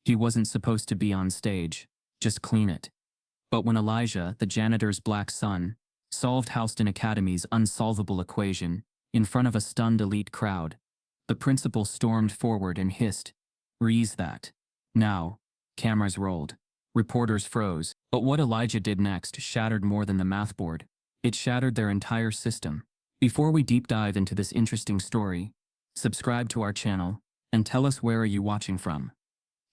He wasn't supposed to be on stage, just clean it. But when Elijah, the janitor's black son, solved Houston Academy's unsolvable equation in front of a stunned elite crowd, the principal stormed forward and hissed, "Freeze that." Now, cameras rolled. Reporters froze. But what Elijah did next shattered more than the math board. It shattered their entire system. Before we deep dive into this interesting story, subscribe to our channel and tell us where are you watching from.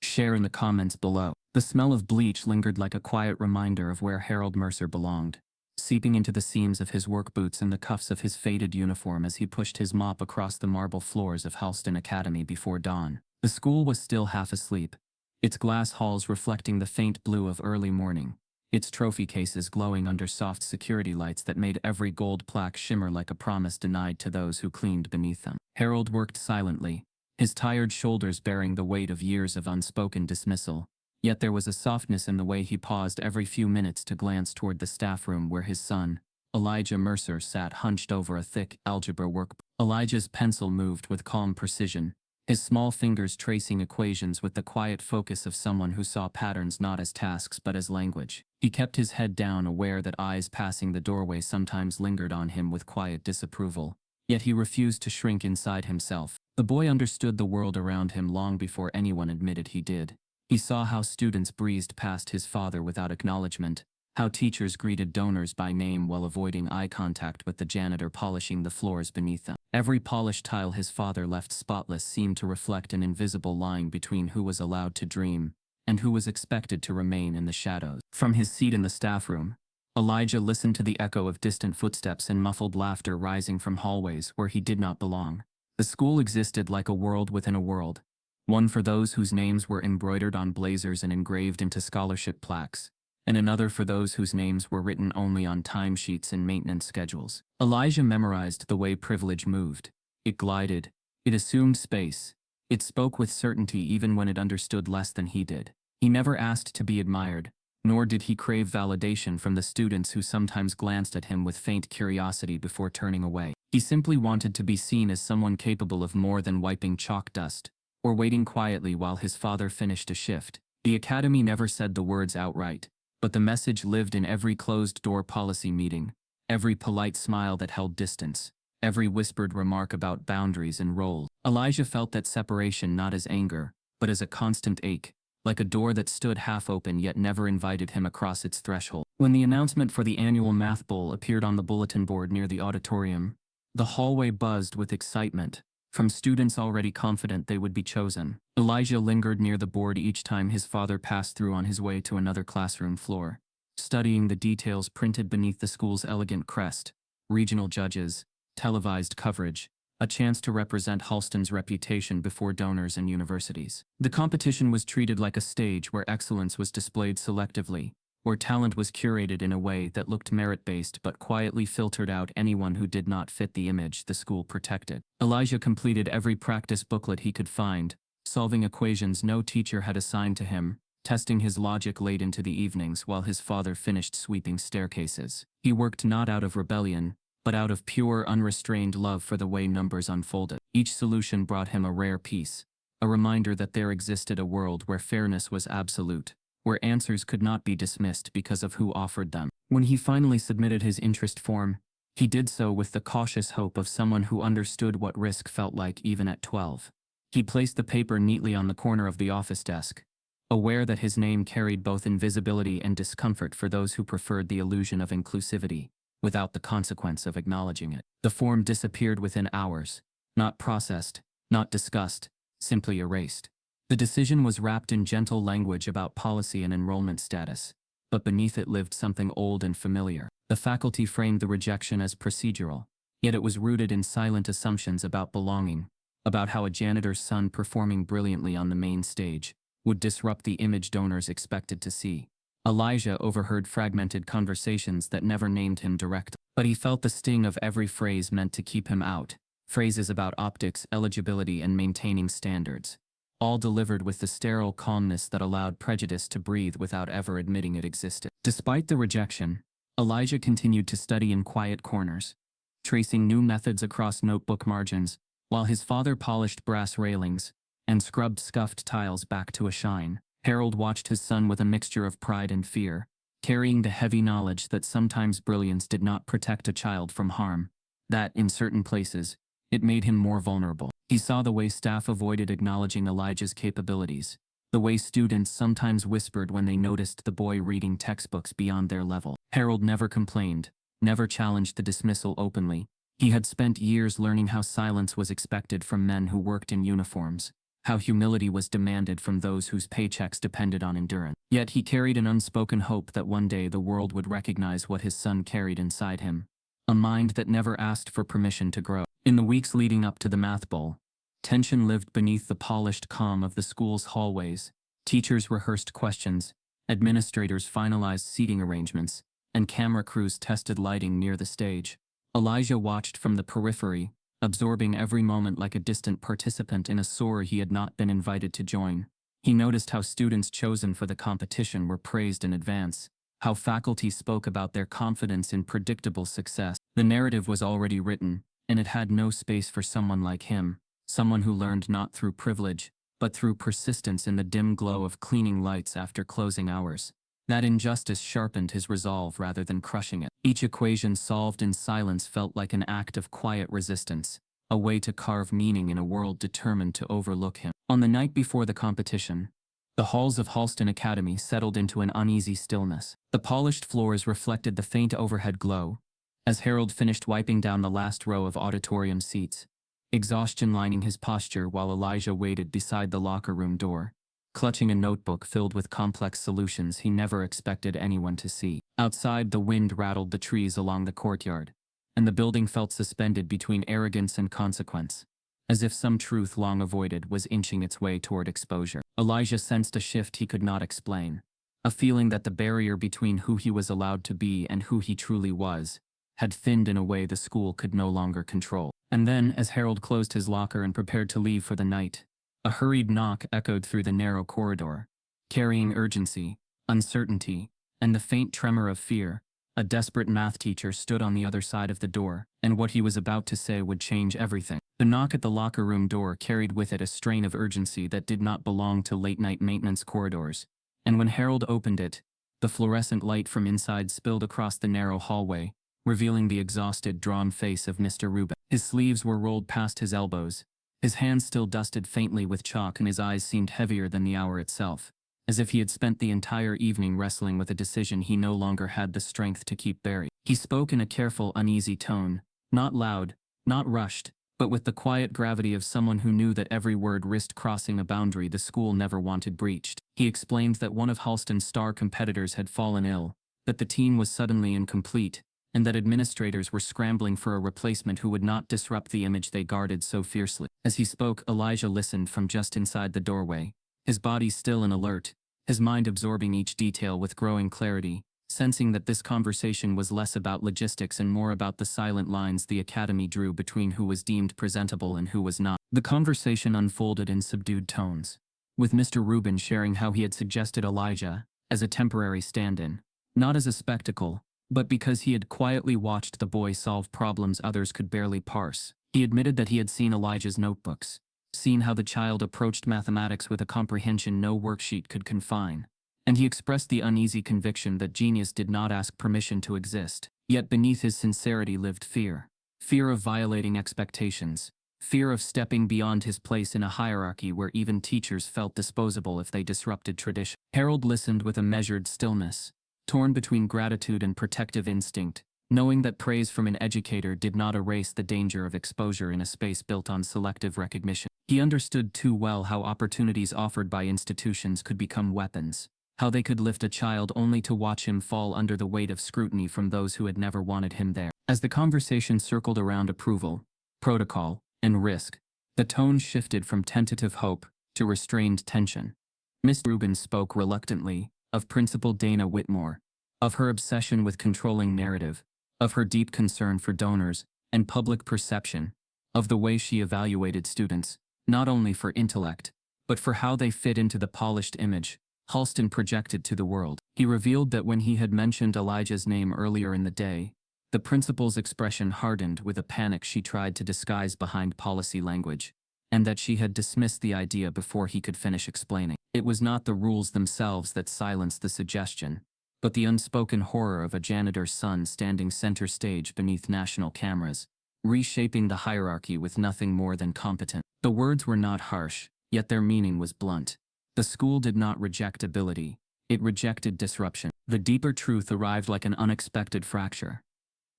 Share in the comments below. The smell of bleach lingered like a quiet reminder of where Harold Mercer belonged, seeping into the seams of his work boots and the cuffs of his faded uniform as he pushed his mop across the marble floors of Houston Academy before dawn. The school was still half asleep, its glass halls reflecting the faint blue of early morning, its trophy cases glowing under soft security lights that made every gold plaque shimmer like a promise denied to those who cleaned beneath them. Harold worked silently, his tired shoulders bearing the weight of years of unspoken dismissal, yet there was a softness in the way he paused every few minutes to glance toward the staff room where his son, Elijah Mercer, sat hunched over a thick algebra workbook. Elijah's pencil moved with calm precision, his small fingers tracing equations with the quiet focus of someone who saw patterns not as tasks but as language. He kept his head down, aware that eyes passing the doorway sometimes lingered on him with quiet disapproval, yet he refused to shrink inside himself. The boy understood the world around him long before anyone admitted he did. He saw how students breezed past his father without acknowledgement, how teachers greeted donors by name while avoiding eye contact with the janitor polishing the floors beneath them. Every polished tile his father left spotless seemed to reflect an invisible line between who was allowed to dream and who was expected to remain in the shadows. From his seat in the staff room, Elijah listened to the echo of distant footsteps and muffled laughter rising from hallways where he did not belong. The school existed like a world within a world, one for those whose names were embroidered on blazers and engraved into scholarship plaques, and another for those whose names were written only on timesheets and maintenance schedules. Elijah memorized the way privilege moved. It glided, it assumed space, it spoke with certainty even when it understood less than he did. He never asked to be admired, nor did he crave validation from the students who sometimes glanced at him with faint curiosity before turning away. He simply wanted to be seen as someone capable of more than wiping chalk dust, or waiting quietly while his father finished a shift. The academy never said the words outright, but the message lived in every closed-door policy meeting, every polite smile that held distance, every whispered remark about boundaries and roles. Elijah felt that separation not as anger, but as a constant ache, like a door that stood half open yet never invited him across its threshold. When the announcement for the annual math bowl appeared on the bulletin board near the auditorium, the hallway buzzed with excitement, from students already confident they would be chosen. Elijah lingered near the board each time his father passed through on his way to another classroom floor, studying the details printed beneath the school's elegant crest: regional judges, televised coverage, a chance to represent Halston's reputation before donors and universities. The competition was treated like a stage where excellence was displayed selectively, where talent was curated in a way that looked merit-based but quietly filtered out anyone who did not fit the image the school protected. Elijah completed every practice booklet he could find, solving equations no teacher had assigned to him, testing his logic late into the evenings while his father finished sweeping staircases. He worked not out of rebellion, but out of pure, unrestrained love for the way numbers unfolded. Each solution brought him a rare piece, a reminder that there existed a world where fairness was absolute, where answers could not be dismissed because of who offered them. When he finally submitted his interest form, he did so with the cautious hope of someone who understood what risk felt like even at 12. He placed the paper neatly on the corner of the office desk, aware that his name carried both invisibility and discomfort for those who preferred the illusion of inclusivity, without the consequence of acknowledging it. The form disappeared within hours, not processed, not discussed, simply erased. The decision was wrapped in gentle language about policy and enrollment status, but beneath it lived something old and familiar. The faculty framed the rejection as procedural, yet it was rooted in silent assumptions about belonging, about how a janitor's son performing brilliantly on the main stage would disrupt the image donors expected to see. Elijah overheard fragmented conversations that never named him directly, but he felt the sting of every phrase meant to keep him out, phrases about optics, eligibility, and maintaining standards, all delivered with the sterile calmness that allowed prejudice to breathe without ever admitting it existed. Despite the rejection, Elijah continued to study in quiet corners, tracing new methods across notebook margins, while his father polished brass railings and scrubbed scuffed tiles back to a shine. Harold watched his son with a mixture of pride and fear, carrying the heavy knowledge that sometimes brilliance did not protect a child from harm, that, in certain places, it made him more vulnerable. He saw the way staff avoided acknowledging Elijah's capabilities, the way students sometimes whispered when they noticed the boy reading textbooks beyond their level. Harold never complained, never challenged the dismissal openly. He had spent years learning how silence was expected from men who worked in uniforms, how humility was demanded from those whose paychecks depended on endurance. Yet he carried an unspoken hope that one day the world would recognize what his son carried inside him, a mind that never asked for permission to grow. In the weeks leading up to the math bowl, tension lived beneath the polished calm of the school's hallways. Teachers rehearsed questions, administrators finalized seating arrangements, and camera crews tested lighting near the stage. Elijah watched from the periphery, absorbing every moment like a distant participant in a soar he had not been invited to join. He noticed how students chosen for the competition were praised in advance, how faculty spoke about their confidence in predictable success. The narrative was already written, and it had no space for someone like him, someone who learned not through privilege, but through persistence in the dim glow of cleaning lights after closing hours. That injustice sharpened his resolve rather than crushing it. Each equation solved in silence felt like an act of quiet resistance, a way to carve meaning in a world determined to overlook him. On the night before the competition, the halls of Halston Academy settled into an uneasy stillness. The polished floors reflected the faint overhead glow, as Harold finished wiping down the last row of auditorium seats, exhaustion lining his posture while Elijah waited beside the locker room door, clutching a notebook filled with complex solutions he never expected anyone to see. Outside, the wind rattled the trees along the courtyard, and the building felt suspended between arrogance and consequence, as if some truth long avoided was inching its way toward exposure. Elijah sensed a shift he could not explain, a feeling that the barrier between who he was allowed to be and who he truly was had thinned in a way the school could no longer control. And then, as Harold closed his locker and prepared to leave for the night, a hurried knock echoed through the narrow corridor, carrying urgency, uncertainty, and the faint tremor of fear. A desperate math teacher stood on the other side of the door, and what he was about to say would change everything. The knock at the locker room door carried with it a strain of urgency that did not belong to late-night maintenance corridors, and when Harold opened it, the fluorescent light from inside spilled across the narrow hallway, revealing the exhausted, drawn face of Mr. Rubin. His sleeves were rolled past his elbows, his hands still dusted faintly with chalk, and his eyes seemed heavier than the hour itself, as if he had spent the entire evening wrestling with a decision he no longer had the strength to keep buried. He spoke in a careful, uneasy tone, not loud, not rushed, but with the quiet gravity of someone who knew that every word risked crossing a boundary the school never wanted breached. He explained that one of Halston's star competitors had fallen ill, that the team was suddenly incomplete, and that administrators were scrambling for a replacement who would not disrupt the image they guarded so fiercely. As he spoke, Elijah listened from just inside the doorway, his body still and alert, his mind absorbing each detail with growing clarity, sensing that this conversation was less about logistics and more about the silent lines the academy drew between who was deemed presentable and who was not. The conversation unfolded in subdued tones, with Mr. Rubin sharing how he had suggested Elijah as a temporary stand-in, not as a spectacle, but because he had quietly watched the boy solve problems others could barely parse. He admitted that he had seen Elijah's notebooks, seen how the child approached mathematics with a comprehension no worksheet could confine, and he expressed the uneasy conviction that genius did not ask permission to exist. Yet beneath his sincerity lived fear. Fear of violating expectations, fear of stepping beyond his place in a hierarchy where even teachers felt disposable if they disrupted tradition. Harold listened with a measured stillness, torn between gratitude and protective instinct, knowing that praise from an educator did not erase the danger of exposure in a space built on selective recognition. He understood too well how opportunities offered by institutions could become weapons, how they could lift a child only to watch him fall under the weight of scrutiny from those who had never wanted him there. As the conversation circled around approval, protocol, and risk, the tone shifted from tentative hope to restrained tension. Miss Rubin spoke reluctantly of Principal Dana Whitmore, of her obsession with controlling narrative, of her deep concern for donors and public perception, of the way she evaluated students, not only for intellect, but for how they fit into the polished image Halston projected to the world. He revealed that when he had mentioned Elijah's name earlier in the day, the principal's expression hardened with a panic she tried to disguise behind policy language, and that she had dismissed the idea before he could finish explaining. It was not the rules themselves that silenced the suggestion, but the unspoken horror of a janitor's son standing center stage beneath national cameras, reshaping the hierarchy with nothing more than competent. The words were not harsh, yet their meaning was blunt. The school did not reject ability, it rejected disruption. The deeper truth arrived like an unexpected fracture.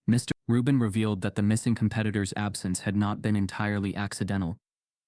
Mr. Rubin revealed that the missing competitor's absence had not been entirely accidental.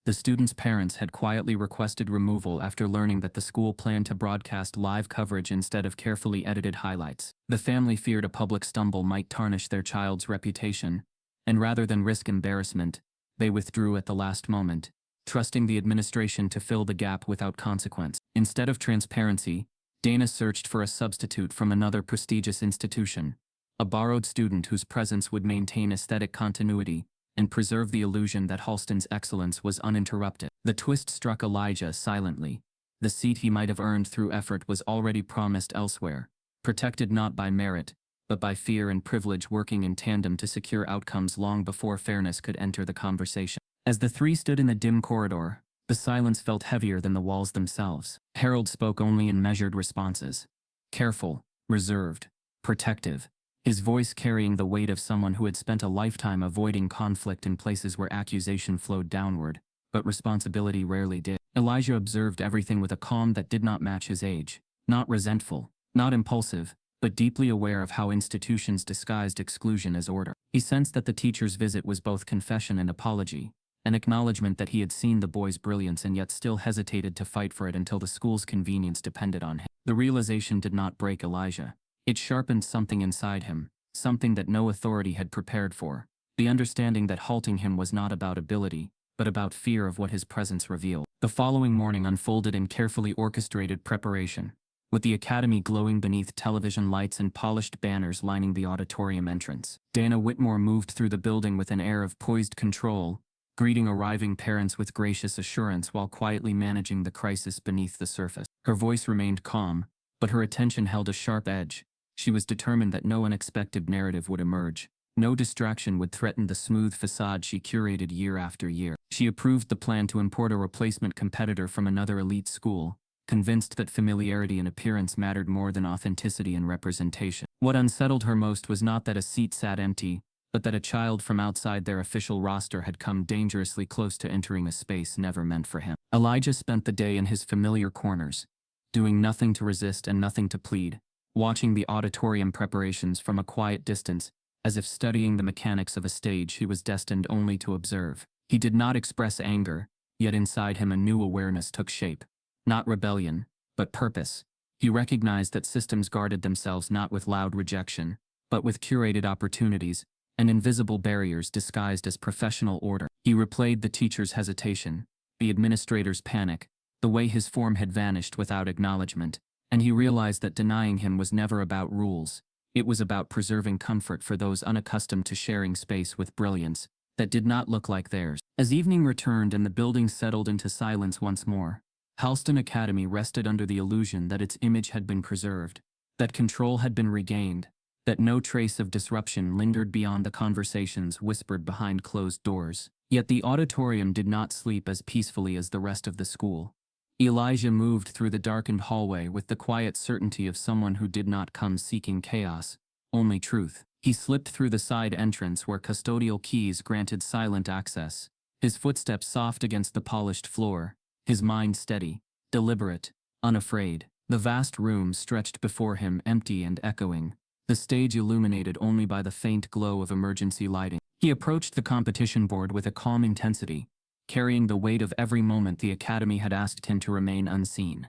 The students' parents had quietly requested removal after learning that the school planned to broadcast live coverage instead of carefully edited highlights. The family feared a public stumble might tarnish their child's reputation, and rather than risk embarrassment, they withdrew at the last moment, trusting the administration to fill the gap without consequence. Instead of transparency, Dana searched for a substitute from another prestigious institution, a borrowed student whose presence would maintain aesthetic continuity and preserve the illusion that Halston's excellence was uninterrupted. The twist struck Elijah silently. The seat he might have earned through effort was already promised elsewhere, protected not by merit, but by fear and privilege working in tandem to secure outcomes long before fairness could enter the conversation. As the three stood in the dim corridor, the silence felt heavier than the walls themselves. Harold spoke only in measured responses. Careful, reserved, protective, his voice carrying the weight of someone who had spent a lifetime avoiding conflict in places where accusation flowed downward, but responsibility rarely did. Elijah observed everything with a calm that did not match his age, not resentful, not impulsive, but deeply aware of how institutions disguised exclusion as order. He sensed that the teacher's visit was both confession and apology, an acknowledgement that he had seen the boy's brilliance and yet still hesitated to fight for it until the school's convenience depended on him. The realization did not break Elijah. It sharpened something inside him, something that no authority had prepared for, the understanding that halting him was not about ability, but about fear of what his presence revealed. The following morning unfolded in carefully orchestrated preparation, with the academy glowing beneath television lights and polished banners lining the auditorium entrance. Dana Whitmore moved through the building with an air of poised control, greeting arriving parents with gracious assurance while quietly managing the crisis beneath the surface. Her voice remained calm, but her attention held a sharp edge. She was determined that no unexpected narrative would emerge. No distraction would threaten the smooth facade she curated year after year. She approved the plan to import a replacement competitor from another elite school, convinced that familiarity and appearance mattered more than authenticity and representation. What unsettled her most was not that a seat sat empty, but that a child from outside their official roster had come dangerously close to entering a space never meant for him. Elijah spent the day in his familiar corners, doing nothing to resist and nothing to plead, watching the auditorium preparations from a quiet distance, as if studying the mechanics of a stage he was destined only to observe. He did not express anger, yet inside him a new awareness took shape. Not rebellion, but purpose. He recognized that systems guarded themselves not with loud rejection, but with curated opportunities and invisible barriers disguised as professional order. He replayed the teacher's hesitation, the administrator's panic, the way his form had vanished without acknowledgement, and he realized that denying him was never about rules. It was about preserving comfort for those unaccustomed to sharing space with brilliance that did not look like theirs. As evening returned and the building settled into silence once more, Halston Academy rested under the illusion that its image had been preserved, that control had been regained, that no trace of disruption lingered beyond the conversations whispered behind closed doors. Yet the auditorium did not sleep as peacefully as the rest of the school. Elijah moved through the darkened hallway with the quiet certainty of someone who did not come seeking chaos, only truth. He slipped through the side entrance where custodial keys granted silent access, his footsteps soft against the polished floor, his mind steady, deliberate, unafraid. The vast room stretched before him empty and echoing, the stage illuminated only by the faint glow of emergency lighting. He approached the competition board with a calm intensity, carrying the weight of every moment the academy had asked him to remain unseen.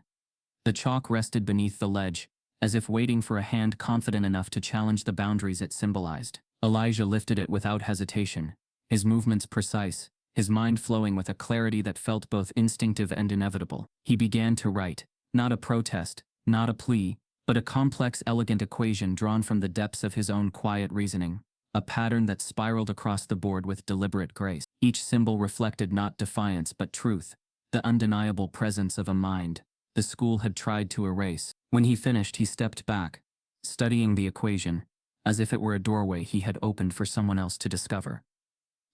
The chalk rested beneath the ledge, as if waiting for a hand confident enough to challenge the boundaries it symbolized. Elijah lifted it without hesitation, his movements precise, his mind flowing with a clarity that felt both instinctive and inevitable. He began to write, not a protest, not a plea, but a complex, elegant equation drawn from the depths of his own quiet reasoning, a pattern that spiraled across the board with deliberate grace. Each symbol reflected not defiance but truth, the undeniable presence of a mind the school had tried to erase. When he finished, he stepped back, studying the equation, as if it were a doorway he had opened for someone else to discover.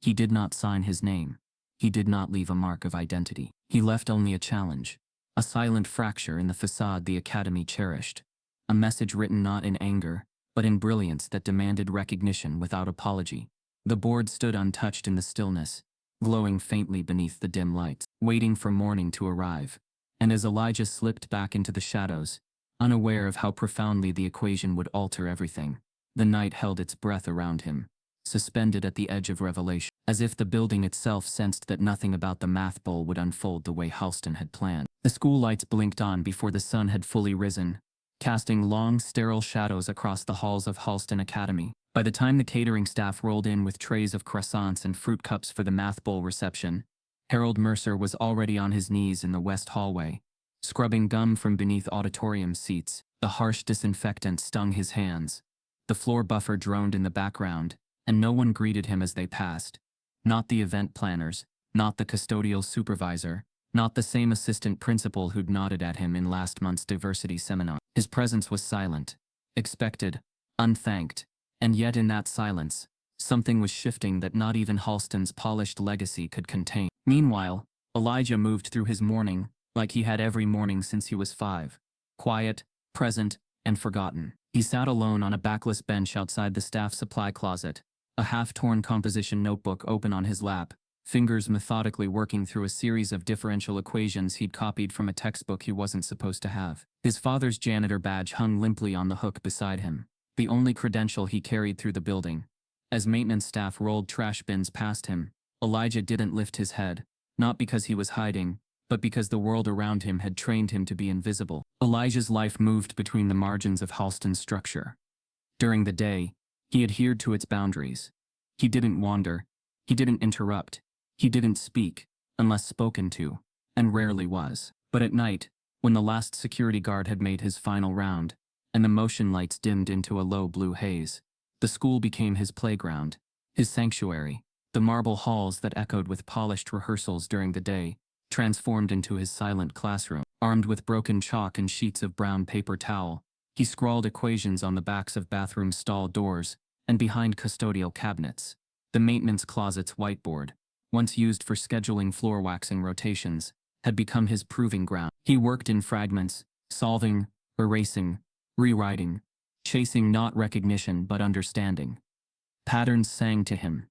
He did not sign his name. He did not leave a mark of identity. He left only a challenge, A silent fracture in the facade the academy cherished. A message written not in anger, but in brilliance that demanded recognition without apology. The board stood untouched in the stillness, glowing faintly beneath the dim lights, waiting for morning to arrive. And as Elijah slipped back into the shadows, unaware of how profoundly the equation would alter everything, the night held its breath around him, suspended at the edge of revelation, as if the building itself sensed that nothing about the math bowl would unfold the way Halston had planned. The school lights blinked on before the sun had fully risen, casting long, sterile shadows across the halls of Halston Academy. By the time the catering staff rolled in with trays of croissants and fruit cups for the math bowl reception, Harold Mercer was already on his knees in the west hallway, scrubbing gum from beneath auditorium seats. The harsh disinfectant stung his hands. The floor buffer droned in the background, and no one greeted him as they passed. Not the event planners, not the custodial supervisor, not the same assistant principal who'd nodded at him in last month's diversity seminar. His presence was silent, expected, unthanked, and yet in that silence, something was shifting that not even Halston's polished legacy could contain. Meanwhile, Elijah moved through his morning like he had every morning since he was 5. Quiet, present, and forgotten. He sat alone on a backless bench outside the staff supply closet, a half-torn composition notebook open on his lap, fingers methodically working through a series of differential equations he'd copied from a textbook he wasn't supposed to have. His father's janitor badge hung limply on the hook beside him, the only credential he carried through the building. As maintenance staff rolled trash bins past him, Elijah didn't lift his head, not because he was hiding, but because the world around him had trained him to be invisible. Elijah's life moved between the margins of Halston's structure. During the day, he adhered to its boundaries. He didn't wander, he didn't interrupt, he didn't speak, unless spoken to, and rarely was. But at night, when the last security guard had made his final round, and the motion lights dimmed into a low blue haze, the school became his playground, his sanctuary. The marble halls that echoed with polished rehearsals during the day transformed into his silent classroom. Armed with broken chalk and sheets of brown paper towel, he scrawled equations on the backs of bathroom stall doors and behind custodial cabinets. The maintenance closet's whiteboard, once used for scheduling floor waxing rotations, had become his proving ground. He worked in fragments, solving, erasing, rewriting, chasing not recognition but understanding. Patterns sang to him.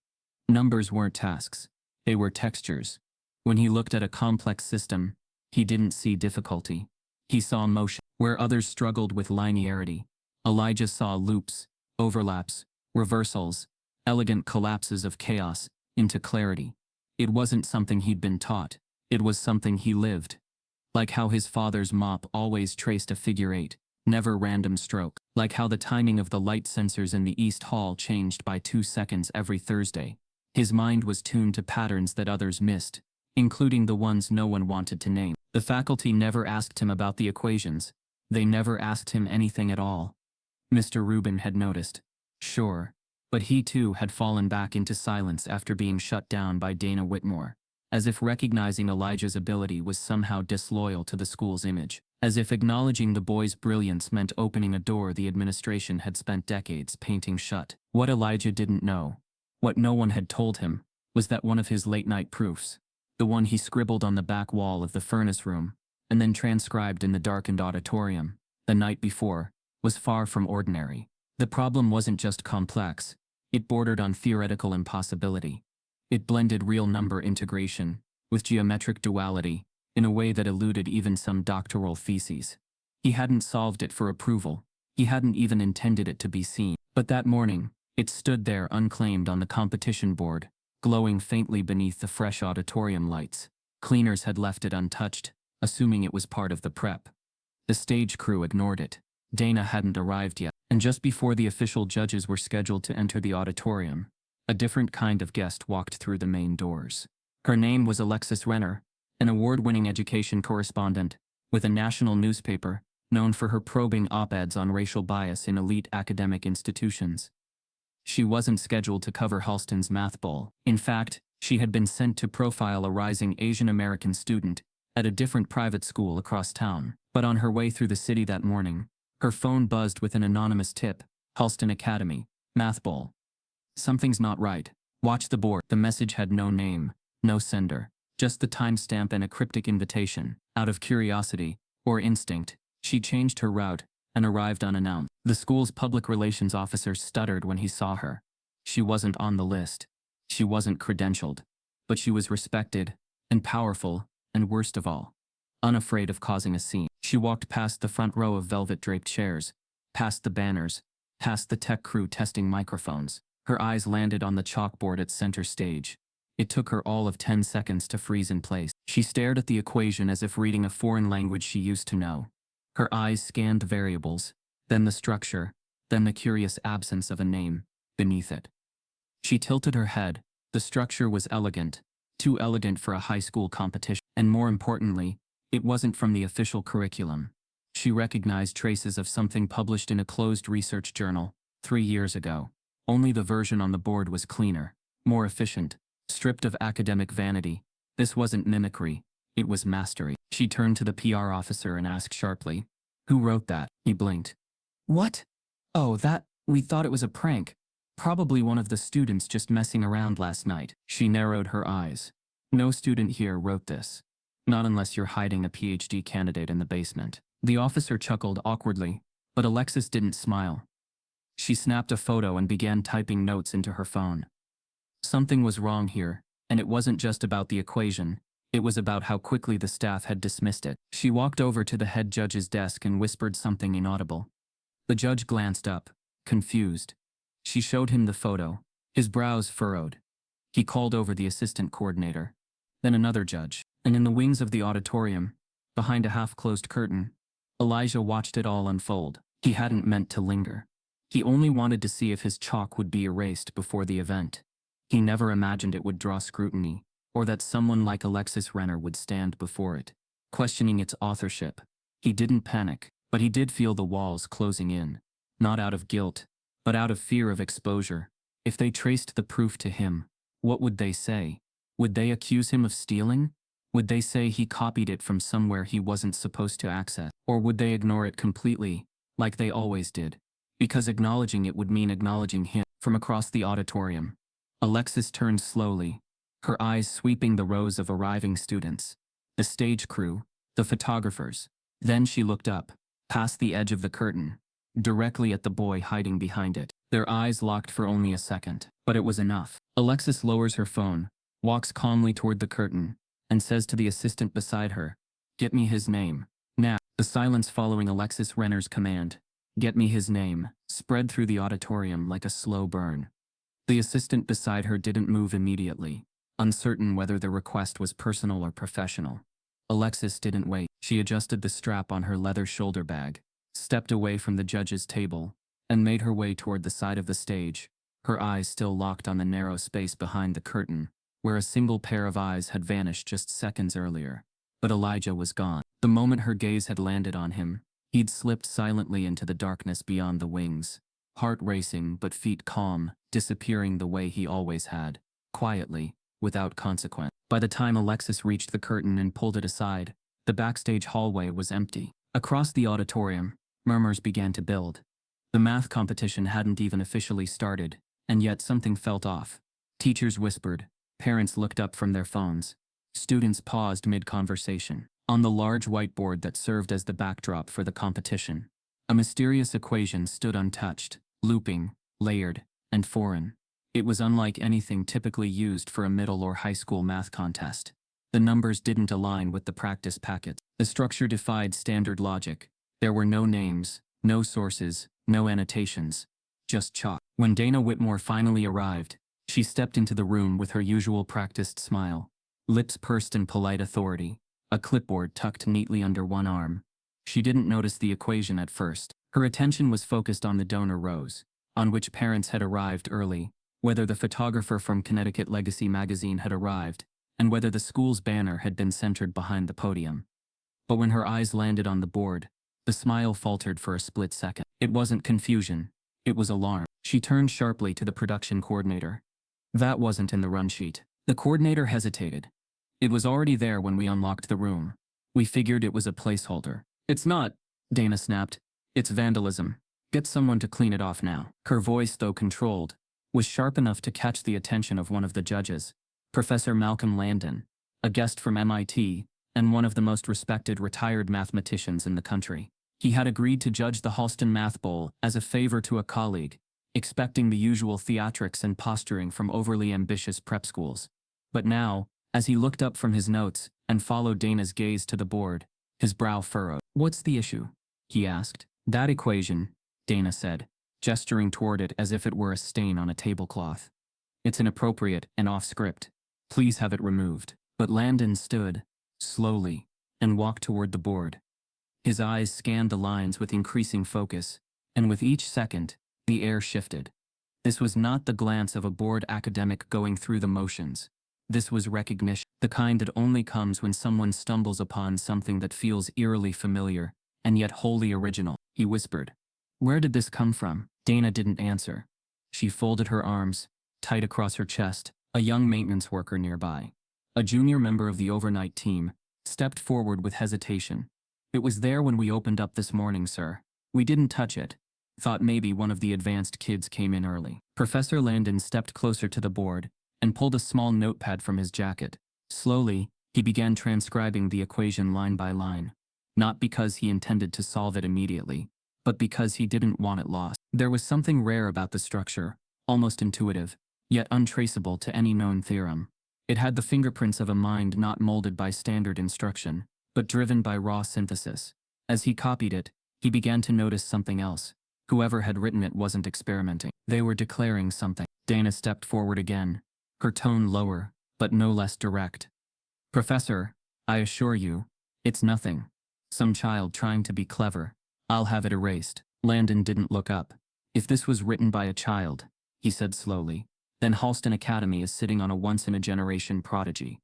Numbers weren't tasks, they were textures. When he looked at a complex system, he didn't see difficulty. He saw motion. Where others struggled with linearity, Elijah saw loops, overlaps, reversals, elegant collapses of chaos into clarity. It wasn't something he'd been taught, it was something he lived. Like how his father's mop always traced a figure 8, never random stroke. Like how the timing of the light sensors in the East Hall changed by 2 seconds every Thursday. His mind was tuned to patterns that others missed, including the ones no one wanted to name. The faculty never asked him about the equations. They never asked him anything at all. Mr. Rubin had noticed. Sure. But he too had fallen back into silence after being shut down by Dana Whitmore, as if recognizing Elijah's ability was somehow disloyal to the school's image, as if acknowledging the boy's brilliance meant opening a door the administration had spent decades painting shut. What Elijah didn't know, what no one had told him, was that one of his late-night proofs, the one he scribbled on the back wall of the furnace room, and then transcribed in the darkened auditorium, the night before, was far from ordinary. The problem wasn't just complex, it bordered on theoretical impossibility. It blended real number integration with geometric duality in a way that eluded even some doctoral theses. He hadn't solved it for approval, he hadn't even intended it to be seen. But that morning, it stood there unclaimed on the competition board, glowing faintly beneath the fresh auditorium lights. Cleaners had left it untouched, assuming it was part of the prep. The stage crew ignored it. Dana hadn't arrived yet, and just before the official judges were scheduled to enter the auditorium, a different kind of guest walked through the main doors. Her name was Alexis Renner, an award-winning education correspondent with a national newspaper known for her probing op-eds on racial bias in elite academic institutions. She wasn't scheduled to cover Halston's math bowl. In fact, she had been sent to profile a rising Asian American student at a different private school across town. But on her way through the city that morning, her phone buzzed with an anonymous tip: Halston Academy, math bowl. Something's not right. Watch the board. The message had no name, no sender, Just the timestamp and a cryptic invitation. Out of curiosity, or instinct, she changed her route and arrived unannounced. The school's public relations officer stuttered when he saw her. She wasn't on the list. She wasn't credentialed. But she was respected, and powerful, and worst of all, unafraid of causing a scene. She walked past the front row of velvet-draped chairs, past the banners, past the tech crew testing microphones. Her eyes landed on the chalkboard at center stage. It took her all of 10 seconds to freeze in place. She stared at the equation as if reading a foreign language she used to know. Her eyes scanned the variables, then the structure, then the curious absence of a name beneath it. She tilted her head. The structure was elegant, too elegant for a high school competition, and more importantly, it wasn't from the official curriculum. She recognized traces of something published in a closed research journal 3 years ago. Only the version on the board was cleaner, more efficient, stripped of academic vanity. This wasn't mimicry, it was mastery. She turned to the PR officer and asked sharply, "Who wrote that?" He blinked. "What? Oh, we thought it was a prank. Probably one of the students just messing around last night." She narrowed her eyes. "No student here wrote this. Not unless you're hiding a PhD candidate in the basement." The officer chuckled awkwardly, but Alexis didn't smile. She snapped a photo and began typing notes into her phone. Something was wrong here, and it wasn't just about the equation. It was about how quickly the staff had dismissed it. She walked over to the head judge's desk and whispered something inaudible. The judge glanced up, confused. She showed him the photo, his brows furrowed. He called over the assistant coordinator, then another judge, and in the wings of the auditorium, behind a half-closed curtain, Elijah watched it all unfold. He hadn't meant to linger. He only wanted to see if his chalk would be erased before the event. He never imagined it would draw scrutiny, or that someone like Alexis Renner would stand before it, questioning its authorship. He didn't panic, but he did feel the walls closing in, not out of guilt, but out of fear of exposure. If they traced the proof to him, what would they say? Would they accuse him of stealing? Would they say he copied it from somewhere he wasn't supposed to access? Or would they ignore it completely, like they always did? Because acknowledging it would mean acknowledging him. From across the auditorium, Alexis turned slowly, her eyes sweeping the rows of arriving students, the stage crew, the photographers. Then she looked up, past the edge of the curtain, directly at the boy hiding behind it. Their eyes locked for only a second, but it was enough. Alexis lowers her phone, walks calmly toward the curtain, and says to the assistant beside her, "Get me his name, now." The silence following Alexis Renner's command, "Get me his name," spread through the auditorium like a slow burn. The assistant beside her didn't move immediately, uncertain whether the request was personal or professional. Alexis didn't wait. She adjusted the strap on her leather shoulder bag, stepped away from the judge's table, and made her way toward the side of the stage, her eyes still locked on the narrow space behind the curtain, where a single pair of eyes had vanished just seconds earlier. But Elijah was gone. The moment her gaze had landed on him, he'd slipped silently into the darkness beyond the wings, heart racing but feet calm, disappearing the way he always had, quietly, without consequence. By the time Alexis reached the curtain and pulled it aside, the backstage hallway was empty. Across the auditorium, murmurs began to build. The math competition hadn't even officially started, and yet something felt off. Teachers whispered, parents looked up from their phones, students paused mid-conversation. On the large whiteboard that served as the backdrop for the competition, a mysterious equation stood untouched, looping, layered, and foreign. It was unlike anything typically used for a middle or high school math contest. The numbers didn't align with the practice packets. The structure defied standard logic. There were no names, no sources, no annotations, just chalk. When Dana Whitmore finally arrived, she stepped into the room with her usual practiced smile, lips pursed in polite authority, a clipboard tucked neatly under one arm. She didn't notice the equation at first. Her attention was focused on the donor rows, on which parents had arrived early, whether the photographer from Connecticut Legacy magazine had arrived, and whether the school's banner had been centered behind the podium. But when her eyes landed on the board, the smile faltered for a split second. It wasn't confusion, it was alarm. She turned sharply to the production coordinator. "That wasn't in the run sheet." The coordinator hesitated. "It was already there when we unlocked the room. We figured it was a placeholder." "It's not," Dana snapped. "It's vandalism. Get someone to clean it off now." Her voice, though controlled, was sharp enough to catch the attention of one of the judges, Professor Malcolm Landon, a guest from MIT, and one of the most respected retired mathematicians in the country. He had agreed to judge the Halston Math Bowl as a favor to a colleague, expecting the usual theatrics and posturing from overly ambitious prep schools. But now, as he looked up from his notes and followed Dana's gaze to the board, his brow furrowed. "What's the issue?" he asked. "That equation," Dana said, gesturing toward it as if it were a stain on a tablecloth. "It's inappropriate and off-script. Please have it removed." But Landon stood, slowly, and walked toward the board. His eyes scanned the lines with increasing focus, and with each second, the air shifted. This was not the glance of a bored academic going through the motions. This was recognition, the kind that only comes when someone stumbles upon something that feels eerily familiar, and yet wholly original. He whispered, "Where did this come from?" Dana didn't answer. She folded her arms, tight across her chest. A young maintenance worker nearby, a junior member of the overnight team, stepped forward with hesitation. "It was there when we opened up this morning, sir. We didn't touch it. Thought maybe one of the advanced kids came in early." Professor Landon stepped closer to the board and pulled a small notepad from his jacket. Slowly, he began transcribing the equation line by line, not because he intended to solve it immediately, but because he didn't want it lost. There was something rare about the structure, almost intuitive, yet untraceable to any known theorem. It had the fingerprints of a mind not molded by standard instruction, but driven by raw synthesis. As he copied it, he began to notice something else. Whoever had written it wasn't experimenting. They were declaring something. Dana stepped forward again, her tone lower, but no less direct. "Professor, I assure you, it's nothing. Some child trying to be clever. I'll have it erased." Landon didn't look up. "If this was written by a child," he said slowly, "then Halston Academy is sitting on a once-in-a-generation prodigy.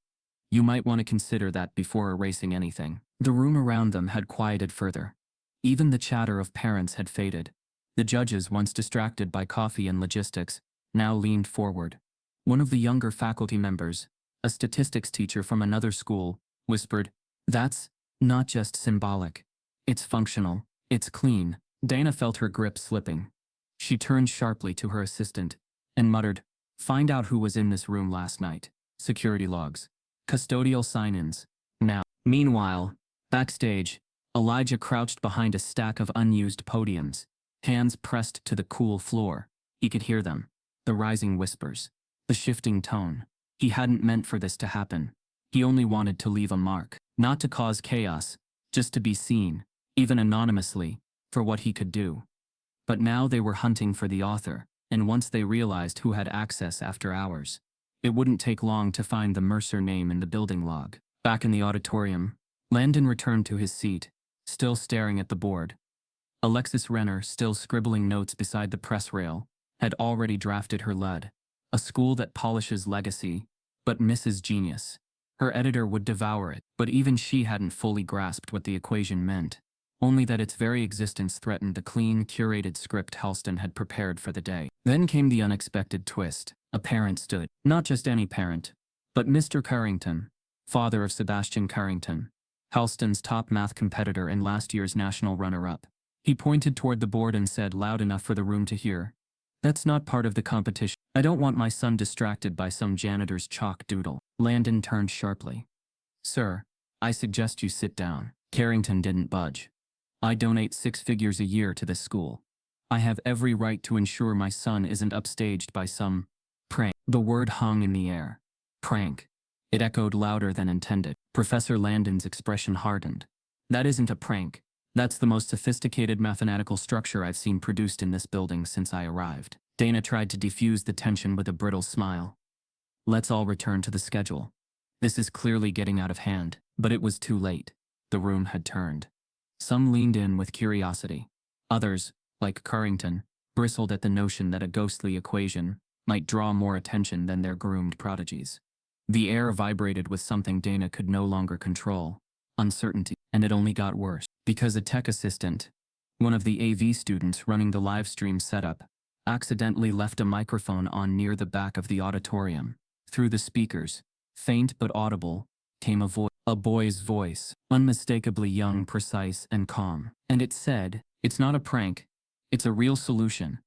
You might want to consider that before erasing anything." The room around them had quieted further. Even the chatter of parents had faded. The judges, once distracted by coffee and logistics, now leaned forward. One of the younger faculty members, a statistics teacher from another school, whispered, "That's not just symbolic. It's functional. It's clean." Dana felt her grip slipping. She turned sharply to her assistant and muttered, "Find out who was in this room last night. Security logs. Custodial sign-ins. Now." Meanwhile, backstage, Elijah crouched behind a stack of unused podiums, hands pressed to the cool floor. He could hear them, the rising whispers, the shifting tone. He hadn't meant for this to happen. He only wanted to leave a mark, not to cause chaos, just to be seen, even anonymously, for what he could do. But now they were hunting for the author, and once they realized who had access after hours, it wouldn't take long to find the Mercer name in the building log. Back in the auditorium, Landon returned to his seat, still staring at the board. Alexis Renner, still scribbling notes beside the press rail, had already drafted her lead, a school that polishes legacy, but misses genius. Her editor would devour it, but even she hadn't fully grasped what the equation meant, only that its very existence threatened the clean, curated script Halston had prepared for the day. Then came the unexpected twist. A parent stood. Not just any parent, but Mr. Carrington, father of Sebastian Carrington, Halston's top math competitor and last year's national runner-up. He pointed toward the board and said loud enough for the room to hear, "That's not part of the competition. I don't want my son distracted by some janitor's chalk doodle." Landon turned sharply. "Sir, I suggest you sit down." Carrington didn't budge. "I donate 6 figures a year to this school. I have every right to ensure my son isn't upstaged by some prank." The word hung in the air. Prank. It echoed louder than intended. Professor Landon's expression hardened. "That isn't a prank. That's the most sophisticated mathematical structure I've seen produced in this building since I arrived." Dana tried to defuse the tension with a brittle smile. "Let's all return to the schedule. This is clearly getting out of hand." But it was too late. The room had turned. Some leaned in with curiosity. Others, like Carrington, bristled at the notion that a ghostly equation might draw more attention than their groomed prodigies. The air vibrated with something Dana could no longer control. Uncertainty. And it only got worse, because a tech assistant, one of the AV students running the live stream setup, accidentally left a microphone on near the back of the auditorium. Through the speakers, faint but audible, came a boy's voice, unmistakably young, precise, and calm. And it said, "It's not a prank. It's a real solution.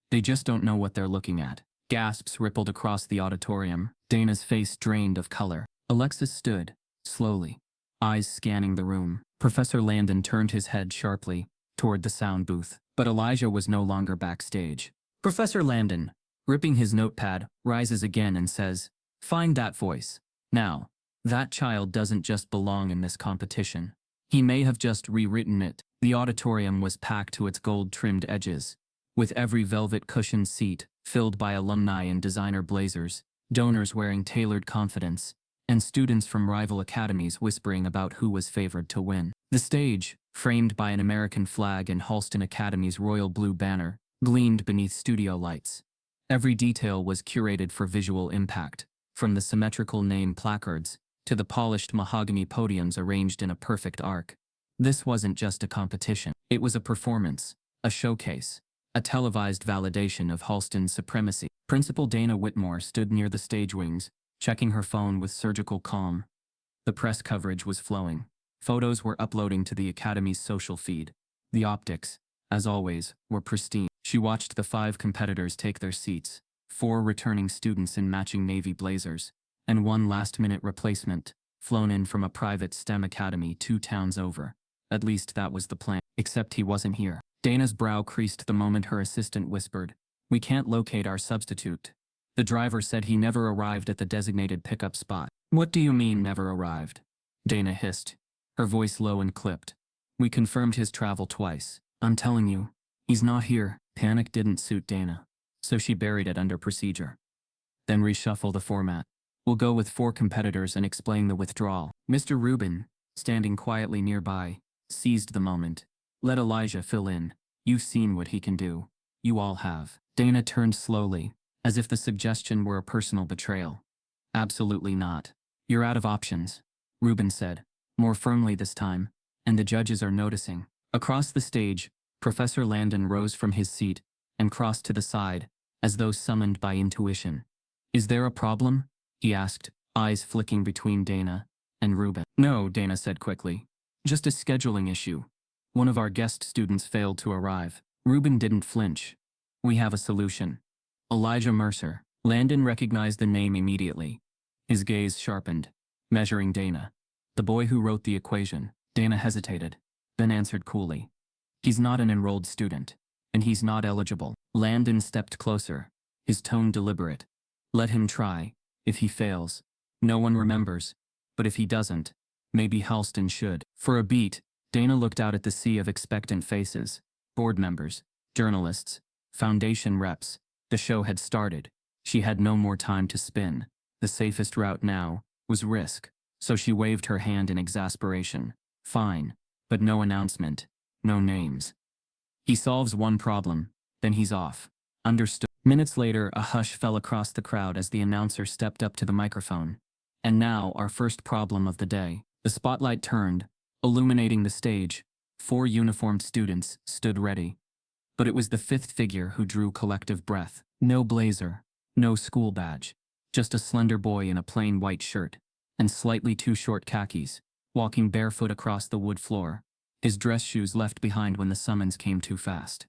They just don't know what they're looking at." Gasps rippled across the auditorium. Dana's face drained of color. Alexis stood, slowly, eyes scanning the room. Professor Landon turned his head sharply toward the sound booth, but Elijah was no longer backstage. Professor Landon, gripping his notepad, rises again and says, "Find that voice. Now, that child doesn't just belong in this competition. He may have just rewritten it." The auditorium was packed to its gold-trimmed edges, with every velvet-cushioned seat filled by alumni in designer blazers, donors wearing tailored confidence, and students from rival academies whispering about who was favored to win. The stage, framed by an American flag and Halston Academy's royal blue banner, gleamed beneath studio lights. Every detail was curated for visual impact, from the symmetrical name placards to the polished mahogany podiums arranged in a perfect arc. This wasn't just a competition. It was a performance, a showcase, a televised validation of Halston's supremacy. Principal Dana Whitmore stood near the stage wings, checking her phone with surgical calm. The press coverage was flowing. Photos were uploading to the Academy's social feed. The optics, as always, were pristine. She watched the 5 competitors take their seats, 4 returning students in matching navy blazers, and 1 last-minute replacement, flown in from a private STEM academy 2 towns over. At least that was the plan, except he wasn't here. Dana's brow creased the moment her assistant whispered, "We can't locate our substitute. The driver said he never arrived at the designated pickup spot." "What do you mean, never arrived?" Dana hissed, her voice low and clipped. "We confirmed his travel twice. I'm telling you, he's not here." Panic didn't suit Dana, so she buried it under procedure. "Then reshuffle the format. We'll go with 4 competitors and explain the withdrawal." Mr. Rubin, standing quietly nearby, seized the moment. "Let Elijah fill in. You've seen what he can do. You all have." Dana turned slowly, as if the suggestion were a personal betrayal. "Absolutely not. You're out of options," Rubin said, more firmly this time, "and the judges are noticing." Across the stage, Professor Landon rose from his seat and crossed to the side, as though summoned by intuition. "Is there a problem?" he asked, eyes flicking between Dana and Rubin. "No," Dana said quickly. "Just a scheduling issue. One of our guest students failed to arrive." Rubin didn't flinch. "We have a solution. Elijah Mercer." Landon recognized the name immediately. His gaze sharpened, measuring Dana. "The boy who wrote the equation." Dana hesitated, then answered coolly. "He's not an enrolled student, and he's not eligible." Landon stepped closer, his tone deliberate. "Let him try. If he fails, no one remembers. But if he doesn't, maybe Halston should." For a beat, Dana looked out at the sea of expectant faces. Board members, journalists, foundation reps. The show had started. She had no more time to spin. The safest route now was risk, so she waved her hand in exasperation. "Fine, but no announcement, no names. He solves one problem, then he's off." "Understood." Minutes later, a hush fell across the crowd as the announcer stepped up to the microphone. "And now, our first problem of the day." The spotlight turned, illuminating the stage. 4 uniformed students stood ready. But it was the 5th figure who drew collective breath. No blazer, no school badge, just a slender boy in a plain white shirt and slightly too short khakis, walking barefoot across the wood floor, his dress shoes left behind when the summons came too fast.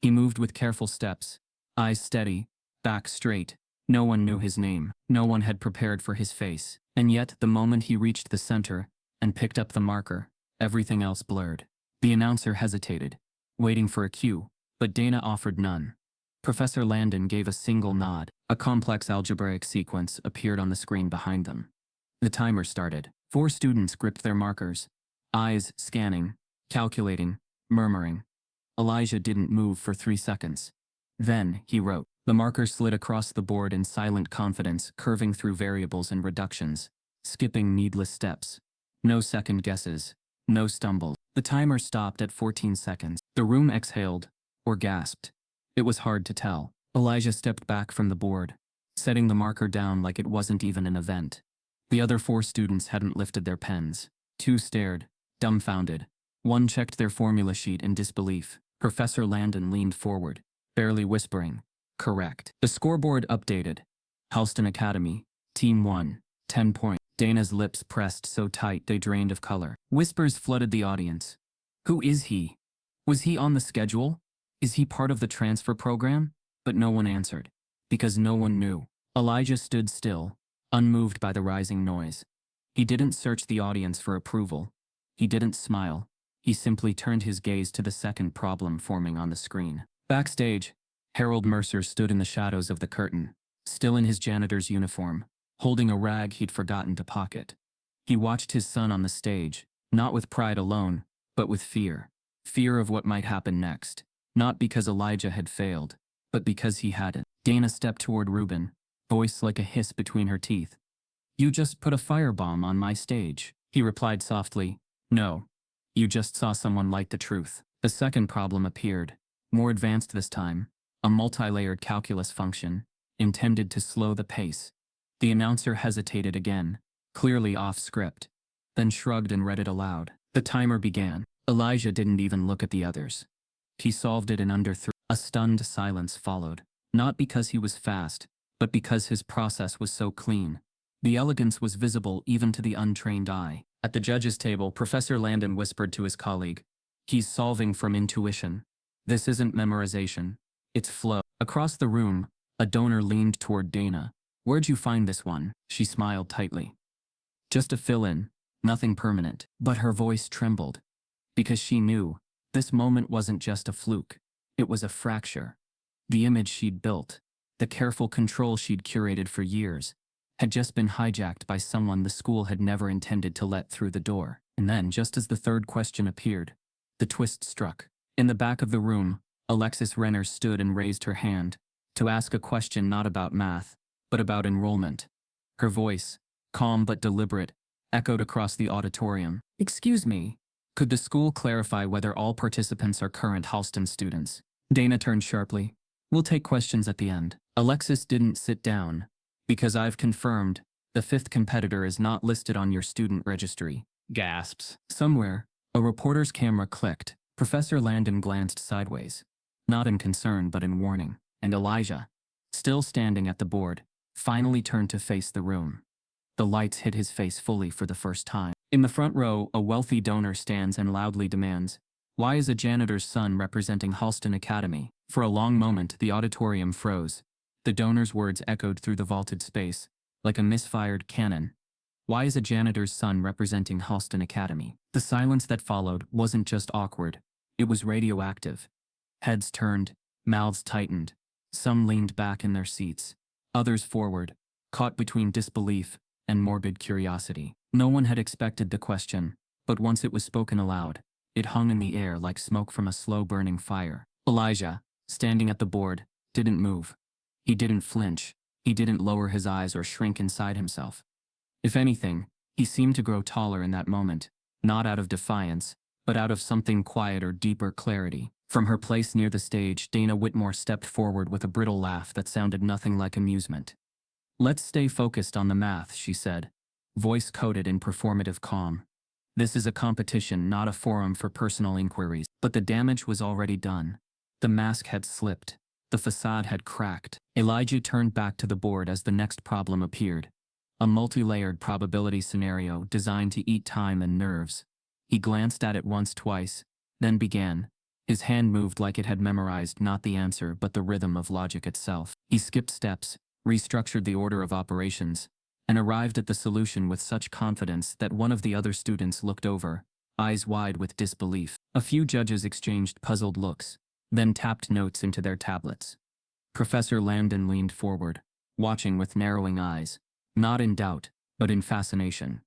He moved with careful steps, eyes steady, back straight. No one knew his name. No one had prepared for his face. And yet, the moment he reached the center and picked up the marker, everything else blurred. The announcer hesitated, waiting for a cue, but Dana offered none. Professor Landon gave a single nod. A complex algebraic sequence appeared on the screen behind them. The timer started. 4 students gripped their markers, eyes scanning, calculating, murmuring. Elijah didn't move for 3 seconds. Then, he wrote. The marker slid across the board in silent confidence, curving through variables and reductions, skipping needless steps. No second guesses, no stumbles. The timer stopped at 14 seconds. The room exhaled, or gasped. It was hard to tell. Elijah stepped back from the board, setting the marker down like it wasn't even an event. The other 4 students hadn't lifted their pens. 2 stared, dumbfounded. 1 checked their formula sheet in disbelief. Professor Landon leaned forward, barely whispering, "Correct." The scoreboard updated. Halston Academy, Team 1, 10 points. Dana's lips pressed so tight they drained of color. Whispers flooded the audience. Who is he? Was he on the schedule? Is he part of the transfer program? But no one answered, because no one knew. Elijah stood still, unmoved by the rising noise. He didn't search the audience for approval. He didn't smile. He simply turned his gaze to the second problem forming on the screen. Backstage, Harold Mercer stood in the shadows of the curtain, still in his janitor's uniform, holding a rag he'd forgotten to pocket. He watched his son on the stage, not with pride alone, but with fear. Fear of what might happen next. Not because Elijah had failed, but because he hadn't. Dana stepped toward Reuben, voice like a hiss between her teeth. "You just put a firebomb on my stage," he replied softly. "No. You just saw someone light the truth." The second problem appeared, more advanced this time, a multi-layered calculus function, intended to slow the pace. The announcer hesitated again, clearly off script, then shrugged and read it aloud. The timer began. Elijah didn't even look at the others. He solved it in under 3. A stunned silence followed, not because he was fast, but because his process was so clean. The elegance was visible even to the untrained eye. At the judges' table, Professor Landon whispered to his colleague, "He's solving from intuition. This isn't memorization. It's flow." Across the room, a donor leaned toward Dana. "Where'd you find this one?" She smiled tightly. "Just a fill-in, nothing permanent." But her voice trembled, because she knew this moment wasn't just a fluke. It was a fracture. The image she'd built, the careful control she'd curated for years, had just been hijacked by someone the school had never intended to let through the door. And then, just as the third question appeared, the twist struck. In the back of the room, Alexis Renner stood and raised her hand to ask a question not about math, but about enrollment. Her voice, calm but deliberate, echoed across the auditorium. "Excuse me, could the school clarify whether all participants are current Halston students?" Dana turned sharply. "We'll take questions at the end." Alexis didn't sit down, "Because I've confirmed, the fifth competitor is not listed on your student registry." Gasps. Somewhere, a reporter's camera clicked. Professor Landon glanced sideways, not in concern but in warning, and Elijah, still standing at the board, finally turned to face the room. The lights hit his face fully for the first time. In the front row, a wealthy donor stands and loudly demands, "Why is a janitor's son representing Halston Academy?" For a long moment, the auditorium froze. The donor's words echoed through the vaulted space, like a misfired cannon. Why is a janitor's son representing Halston Academy? The silence that followed wasn't just awkward, it was radioactive. Heads turned, mouths tightened. Some leaned back in their seats, others forward, caught between disbelief and morbid curiosity. No one had expected the question, but once it was spoken aloud, it hung in the air like smoke from a slow-burning fire. Elijah, standing at the board, didn't move. He didn't flinch. He didn't lower his eyes or shrink inside himself. If anything, he seemed to grow taller in that moment, not out of defiance, but out of something quieter, deeper clarity. From her place near the stage, Dana Whitmore stepped forward with a brittle laugh that sounded nothing like amusement. "Let's stay focused on the math," she said, voice coated in performative calm. "This is a competition, not a forum for personal inquiries." But the damage was already done. The mask had slipped. The facade had cracked. Elijah turned back to the board as the next problem appeared. A multi-layered probability scenario designed to eat time and nerves. He glanced at it once, twice, then began. His hand moved like it had memorized not the answer but the rhythm of logic itself. He skipped steps, restructured the order of operations, and arrived at the solution with such confidence that one of the other students looked over, eyes wide with disbelief. A few judges exchanged puzzled looks, then tapped notes into their tablets. Professor Landon leaned forward, watching with narrowing eyes, not in doubt, but in fascination.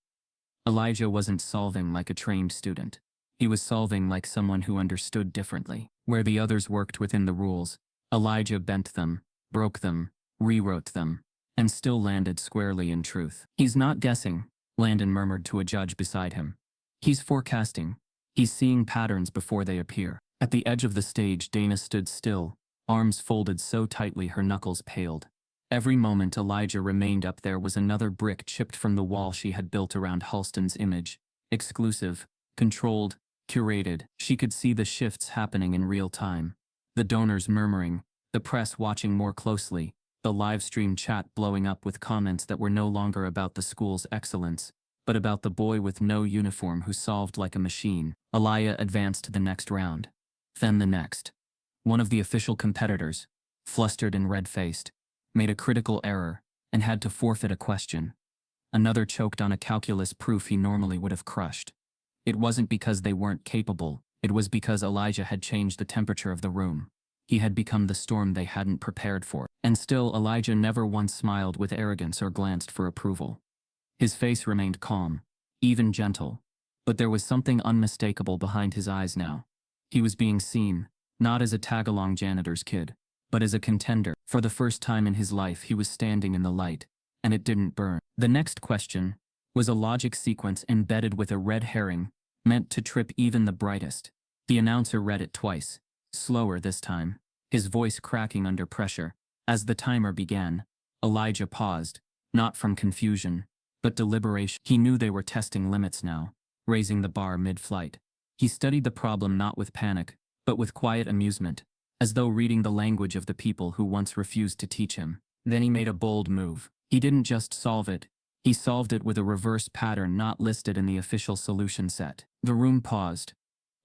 Elijah wasn't solving like a trained student. He was solving like someone who understood differently. Where the others worked within the rules, Elijah bent them, broke them, rewrote them, and still landed squarely in truth. "He's not guessing," Landon murmured to a judge beside him. "He's forecasting. He's seeing patterns before they appear." At the edge of the stage, Dana stood still, arms folded so tightly her knuckles paled. Every moment Elijah remained up there was another brick chipped from the wall she had built around Halston's image. Exclusive, controlled, curated. She could see the shifts happening in real time. The donors murmuring, the press watching more closely, the live stream chat blowing up with comments that were no longer about the school's excellence, but about the boy with no uniform who solved like a machine. Elijah advanced to the next round. Then the next. One of the official competitors, flustered and red-faced, made a critical error and had to forfeit a question. Another choked on a calculus proof he normally would have crushed. It wasn't because they weren't capable, it was because Elijah had changed the temperature of the room. He had become the storm they hadn't prepared for. And still, Elijah never once smiled with arrogance or glanced for approval. His face remained calm, even gentle, but there was something unmistakable behind his eyes now. He was being seen, not as a tag-along janitor's kid, but as a contender. For the first time in his life, he was standing in the light, and it didn't burn. The next question was a logic sequence embedded with a red herring, meant to trip even the brightest. The announcer read it twice, slower this time, his voice cracking under pressure. As the timer began, Elijah paused, not from confusion, but deliberation. He knew they were testing limits now, raising the bar mid-flight. He studied the problem not with panic, but with quiet amusement, as though reading the language of the people who once refused to teach him. Then he made a bold move. He didn't just solve it, he solved it with a reverse pattern not listed in the official solution set. The room paused.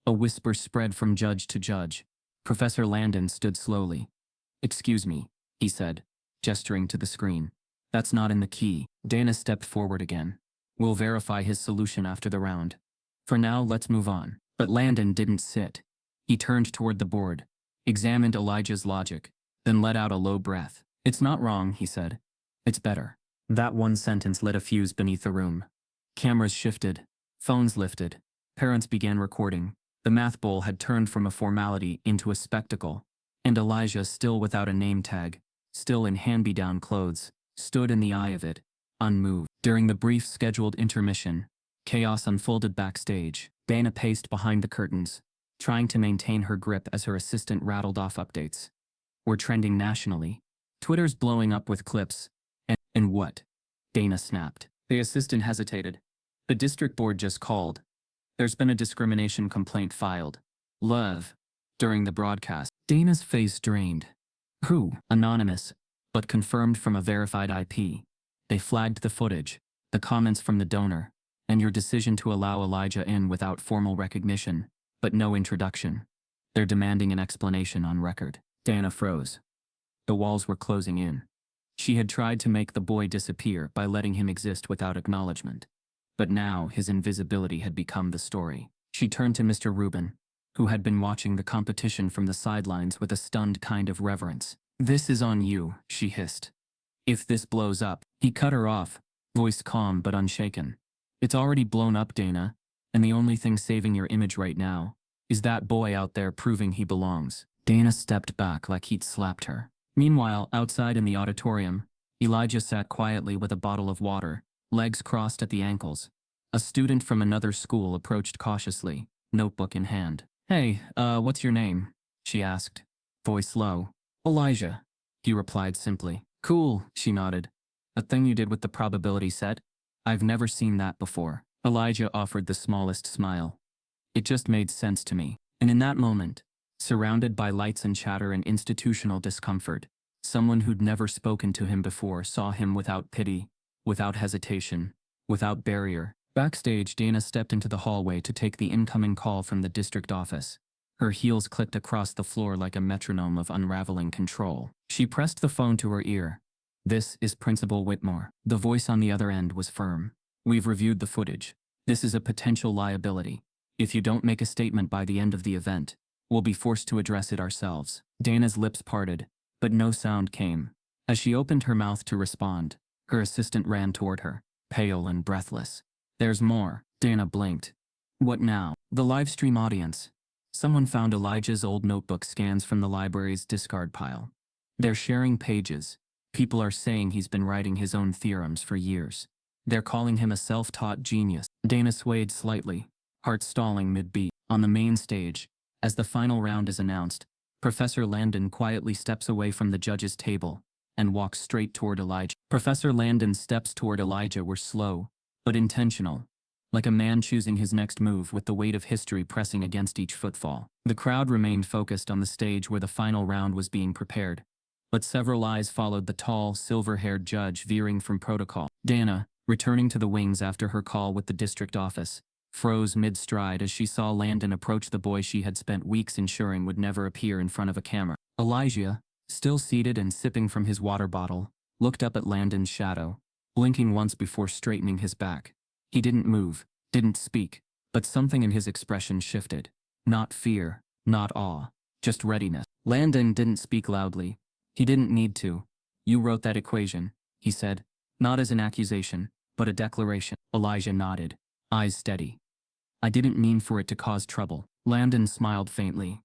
A whisper spread from judge to judge. Professor Landon stood slowly. "Excuse me," he said, gesturing to the screen. "That's not in the key." Dana stepped forward again. "We'll verify his solution after the round. For now, let's move on." But Landon didn't sit. He turned toward the board, examined Elijah's logic, then let out a low breath. "It's not wrong," he said. "It's better." That one sentence lit a fuse beneath the room. Cameras shifted, phones lifted, parents began recording. The math bowl had turned from a formality into a spectacle, and Elijah, still without a name tag, still in hand-me-down clothes, stood in the eye of it, unmoved. During the brief scheduled intermission, chaos unfolded backstage. Dana paced behind the curtains, trying to maintain her grip as her assistant rattled off updates. "We're trending nationally. Twitter's blowing up with clips." And what? Dana snapped. The assistant hesitated. "The district board just called. There's been a discrimination complaint filed. Love." During the broadcast, Dana's face drained. "Who?" "Anonymous, but confirmed from a verified IP. They flagged the footage, the comments from the donor, and your decision to allow Elijah in without formal recognition, but no introduction. They're demanding an explanation on record." Dana froze. The walls were closing in. She had tried to make the boy disappear by letting him exist without acknowledgement. But now his invisibility had become the story. She turned to Mr. Rubin, who had been watching the competition from the sidelines with a stunned kind of reverence. "This is on you," she hissed. "If this blows up..." He cut her off, voice calm but unshaken. "It's already blown up, Dana, and the only thing saving your image right now is that boy out there proving he belongs." Dana stepped back like he'd slapped her. Meanwhile, outside in the auditorium, Elijah sat quietly with a bottle of water, legs crossed at the ankles. A student from another school approached cautiously, notebook in hand. "Hey, what's your name?" she asked, voice low. "Elijah," he replied simply. "Cool," she nodded. "A thing you did with the probability set? I've never seen that before." Elijah offered the smallest smile. "It just made sense to me." And in that moment, surrounded by lights and chatter and institutional discomfort, someone who'd never spoken to him before saw him without pity, without hesitation, without barrier. Backstage, Dana stepped into the hallway to take the incoming call from the district office. Her heels clicked across the floor like a metronome of unraveling control. She pressed the phone to her ear. "This is Principal Whitmore." The voice on the other end was firm. "We've reviewed the footage. This is a potential liability. If you don't make a statement by the end of the event, we'll be forced to address it ourselves." Dana's lips parted, but no sound came. As she opened her mouth to respond, her assistant ran toward her, pale and breathless. "There's more." Dana blinked. "What now?" The livestream audience. Someone found Elijah's old notebook scans from the library's discard pile. They're sharing pages. People are saying he's been writing his own theorems for years. They're calling him a self-taught genius. Dana swayed slightly, heart stalling mid-beat. On the main stage, as the final round is announced, Professor Landon quietly steps away from the judge's table and walks straight toward Elijah. Professor Landon's steps toward Elijah were slow, but intentional, like a man choosing his next move with the weight of history pressing against each footfall. The crowd remained focused on the stage where the final round was being prepared, but several eyes followed the tall, silver-haired judge veering from protocol. Dana, returning to the wings after her call with the district office, froze mid-stride as she saw Landon approach the boy she had spent weeks ensuring would never appear in front of a camera. Elijah, still seated and sipping from his water bottle, looked up at Landon's shadow, blinking once before straightening his back. He didn't move, didn't speak, but something in his expression shifted. Not fear, not awe, just readiness. Landon didn't speak loudly. He didn't need to. You wrote that equation, he said, not as an accusation, but a declaration. Elijah nodded, eyes steady. I didn't mean for it to cause trouble. Landon smiled faintly.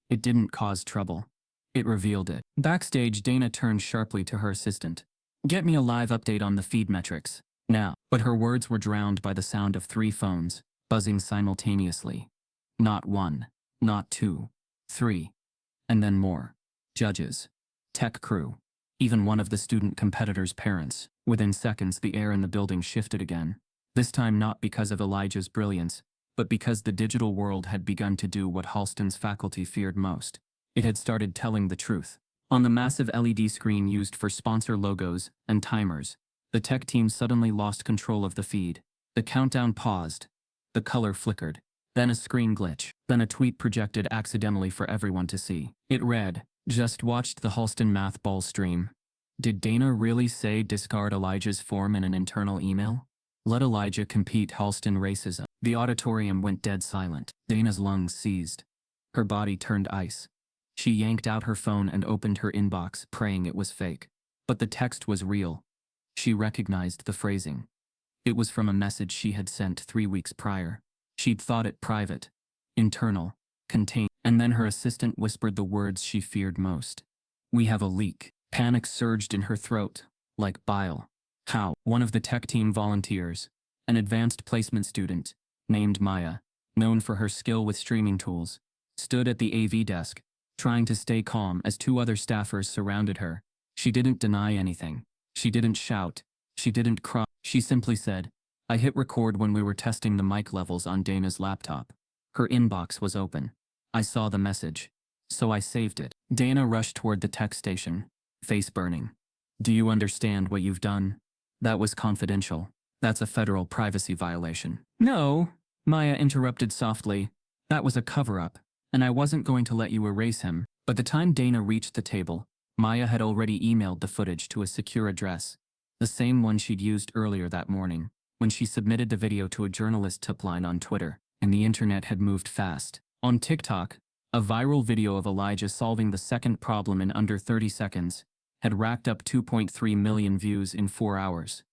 It didn't cause trouble. It revealed it. Backstage, Dana turned sharply to her assistant. Get me a live update on the feed metrics, now. But her words were drowned by the sound of 3 phones, buzzing simultaneously. Not 1, not 2, 3. And then more. Judges. Tech crew. Even one of the student competitors' parents. Within seconds, the air in the building shifted again. This time not because of Elijah's brilliance, but because the digital world had begun to do what Halston's faculty feared most. It had started telling the truth. On the massive LED screen used for sponsor logos and timers, the tech team suddenly lost control of the feed. The countdown paused. The color flickered. Then a screen glitch. Then a tweet projected accidentally for everyone to see. It read, "Just watched the Halston math ball stream. Did Dana really say discard Elijah's form in an internal email? Let Elijah compete Halston racism." The auditorium went dead silent. Dana's lungs seized. Her body turned ice. She yanked out her phone and opened her inbox, praying it was fake. But the text was real. She recognized the phrasing. It was from a message she had sent 3 weeks prior. She'd thought it private, internal, contained, and then her assistant whispered the words she feared most. "We have a leak." Panic surged in her throat, like bile. How? One of the tech team volunteers, an advanced placement student, named Maya, known for her skill with streaming tools, stood at the AV desk, trying to stay calm as 2 other staffers surrounded her. She didn't deny anything. She didn't shout. She didn't cry. She simply said, "I hit record when we were testing the mic levels on Dana's laptop. Her inbox was open. I saw the message. So I saved it." Dana rushed toward the tech station, face burning. "Do you understand what you've done? That was confidential. That's a federal privacy violation." "No," Maya interrupted softly. "That was a cover-up, and I wasn't going to let you erase him." By the time Dana reached the table, Maya had already emailed the footage to a secure address, the same one she'd used earlier that morning, when she submitted the video to a journalist tip line on Twitter, and the internet had moved fast. On TikTok, a viral video of Elijah solving the second problem in under 30 seconds had racked up 2.3 million views in 4 hours.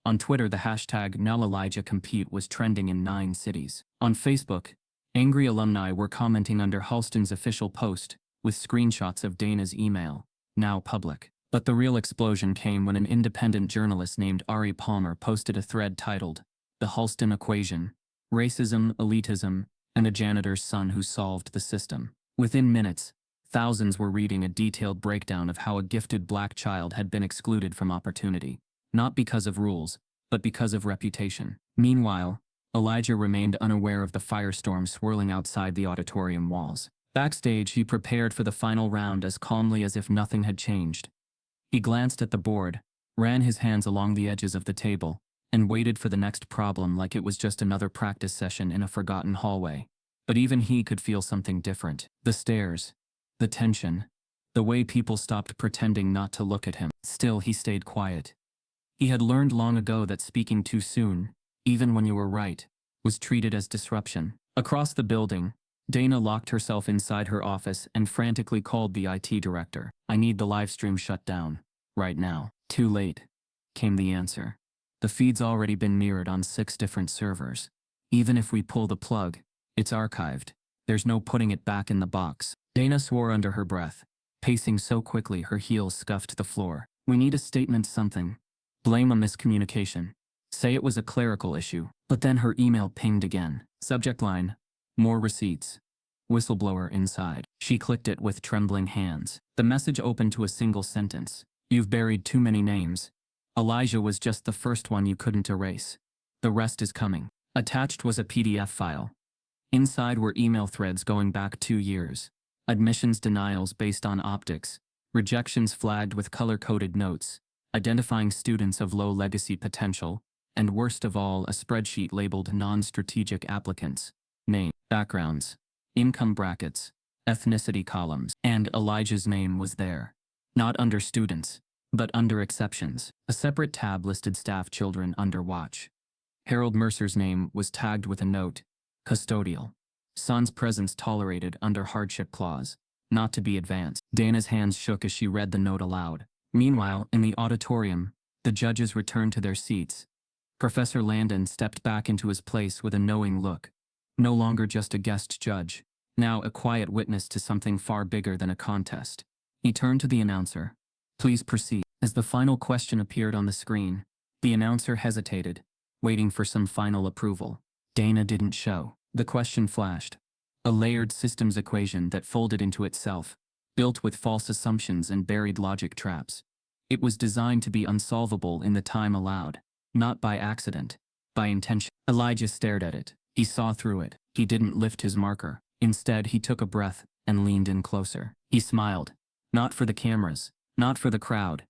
On Twitter, the hashtag #NowElijahCompete was trending in 9 cities. On Facebook, angry alumni were commenting under Halston's official post with screenshots of Dana's email, now public. But the real explosion came when an independent journalist named Ari Palmer posted a thread titled, "The Halston Equation: Racism, Elitism, and a Janitor's Son Who Solved the System." Within minutes, thousands were reading a detailed breakdown of how a gifted black child had been excluded from opportunity, not because of rules, but because of reputation. Meanwhile, Elijah remained unaware of the firestorm swirling outside the auditorium walls. Backstage, he prepared for the final round as calmly as if nothing had changed. He glanced at the board, ran his hands along the edges of the table, and waited for the next problem like it was just another practice session in a forgotten hallway. But even he could feel something different. The stares, the tension, the way people stopped pretending not to look at him. Still, he stayed quiet. He had learned long ago that speaking too soon, even when you were right, was treated as disruption. Across the building, Dana locked herself inside her office and frantically called the IT director. "I need the livestream shut down. Right now." "Too late," came the answer. "The feed's already been mirrored on 6 different servers. Even if we pull the plug, it's archived. There's no putting it back in the box." Dana swore under her breath, pacing so quickly her heels scuffed the floor. "We need a statement, something. Blame a miscommunication. Say it was a clerical issue." But then her email pinged again. Subject line, "More receipts. Whistleblower inside." She clicked it with trembling hands. The message opened to a single sentence. "You've buried too many names. Elijah was just the first one you couldn't erase. The rest is coming." Attached was a PDF file. Inside were email threads going back 2 years. Admissions denials based on optics. Rejections flagged with color-coded notes, identifying students of low legacy potential, and worst of all, a spreadsheet labeled non-strategic applicants. Name, backgrounds, income brackets, ethnicity columns, and Elijah's name was there. Not under students, But under exceptions, a separate tab listed staff children under watch. Harold Mercer's name was tagged with a note, custodial. Son's presence tolerated under hardship clause, not to be advanced. Dana's hands shook as she read the note aloud. Meanwhile, in the auditorium, the judges returned to their seats. Professor Landon stepped back into his place with a knowing look. No longer just a guest judge, now a quiet witness to something far bigger than a contest. He turned to the announcer. Please proceed. As the final question appeared on the screen, the announcer hesitated, waiting for some final approval. Dana didn't show. The question flashed. A layered systems equation that folded into itself, built with false assumptions and buried logic traps. It was designed to be unsolvable in the time allowed, not by accident, by intention. Elijah stared at it. He saw through it. He didn't lift his marker. Instead, he took a breath and leaned in closer. He smiled. Not for the cameras, not for the crowd,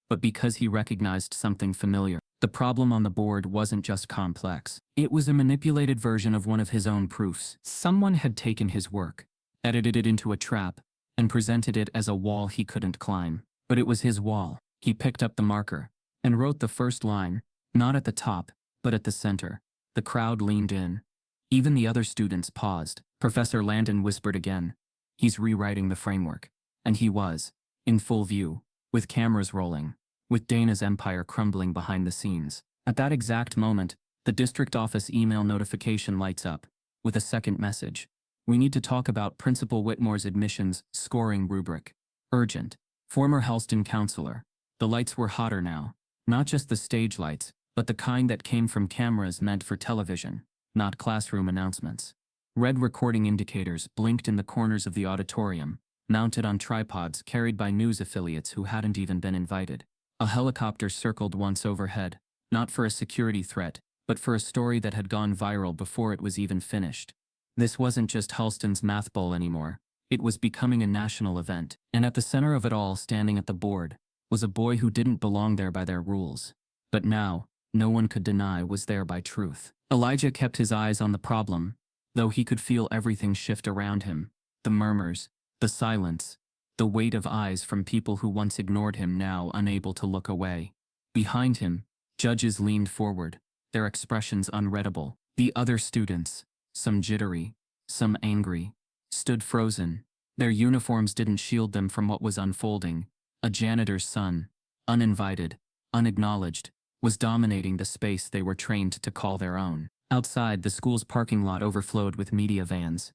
but because he recognized something familiar. The problem on the board wasn't just complex. It was a manipulated version of one of his own proofs. Someone had taken his work, edited it into a trap, and presented it as a wall he couldn't climb. But it was his wall. He picked up the marker and wrote the first line, not at the top, but at the center. The crowd leaned in. Even the other students paused. Professor Landon whispered again. He's rewriting the framework. And he was, in full view, with cameras rolling, with Dana's empire crumbling behind the scenes. At that exact moment, the district office email notification lights up, with a second message. We need to talk about Principal Whitmore's admissions scoring rubric. Urgent. Former Helston counselor. The lights were hotter now. Not just the stage lights, but the kind that came from cameras meant for television, not classroom announcements. Red recording indicators blinked in the corners of the auditorium, mounted on tripods carried by news affiliates who hadn't even been invited. A helicopter circled once overhead, not for a security threat, but for a story that had gone viral before it was even finished. This wasn't just Helston's math bowl anymore. It was becoming a national event, and at the center of it all, standing at the board, was a boy who didn't belong there by their rules, but now, no one could deny was there by truth. Elijah kept his eyes on the problem, though he could feel everything shift around him. The murmurs, the silence, the weight of eyes from people who once ignored him now unable to look away. Behind him, judges leaned forward, their expressions unreadable. The other students, some jittery, some angry, stood frozen. Their uniforms didn't shield them from what was unfolding. A janitor's son, uninvited, unacknowledged, was dominating the space they were trained to call their own. Outside, the school's parking lot overflowed with media vans.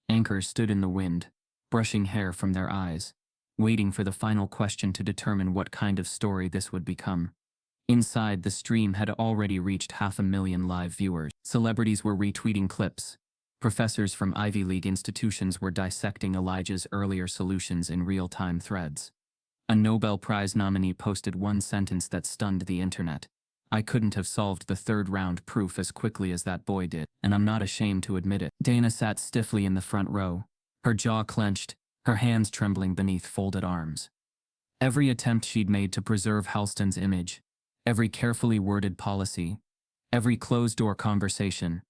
Anchors stood in the wind, brushing hair from their eyes, waiting for the final question to determine what kind of story this would become. Inside, the stream had already reached 500,000 live viewers. Celebrities were retweeting clips. Professors from Ivy League institutions were dissecting Elijah's earlier solutions in real-time threads. A Nobel Prize nominee posted one sentence that stunned the internet. I couldn't have solved the third-round proof as quickly as that boy did, and I'm not ashamed to admit it. Dana sat stiffly in the front row, her jaw clenched, her hands trembling beneath folded arms. Every attempt she'd made to preserve Helston's image, every carefully worded policy, every closed-door conversation,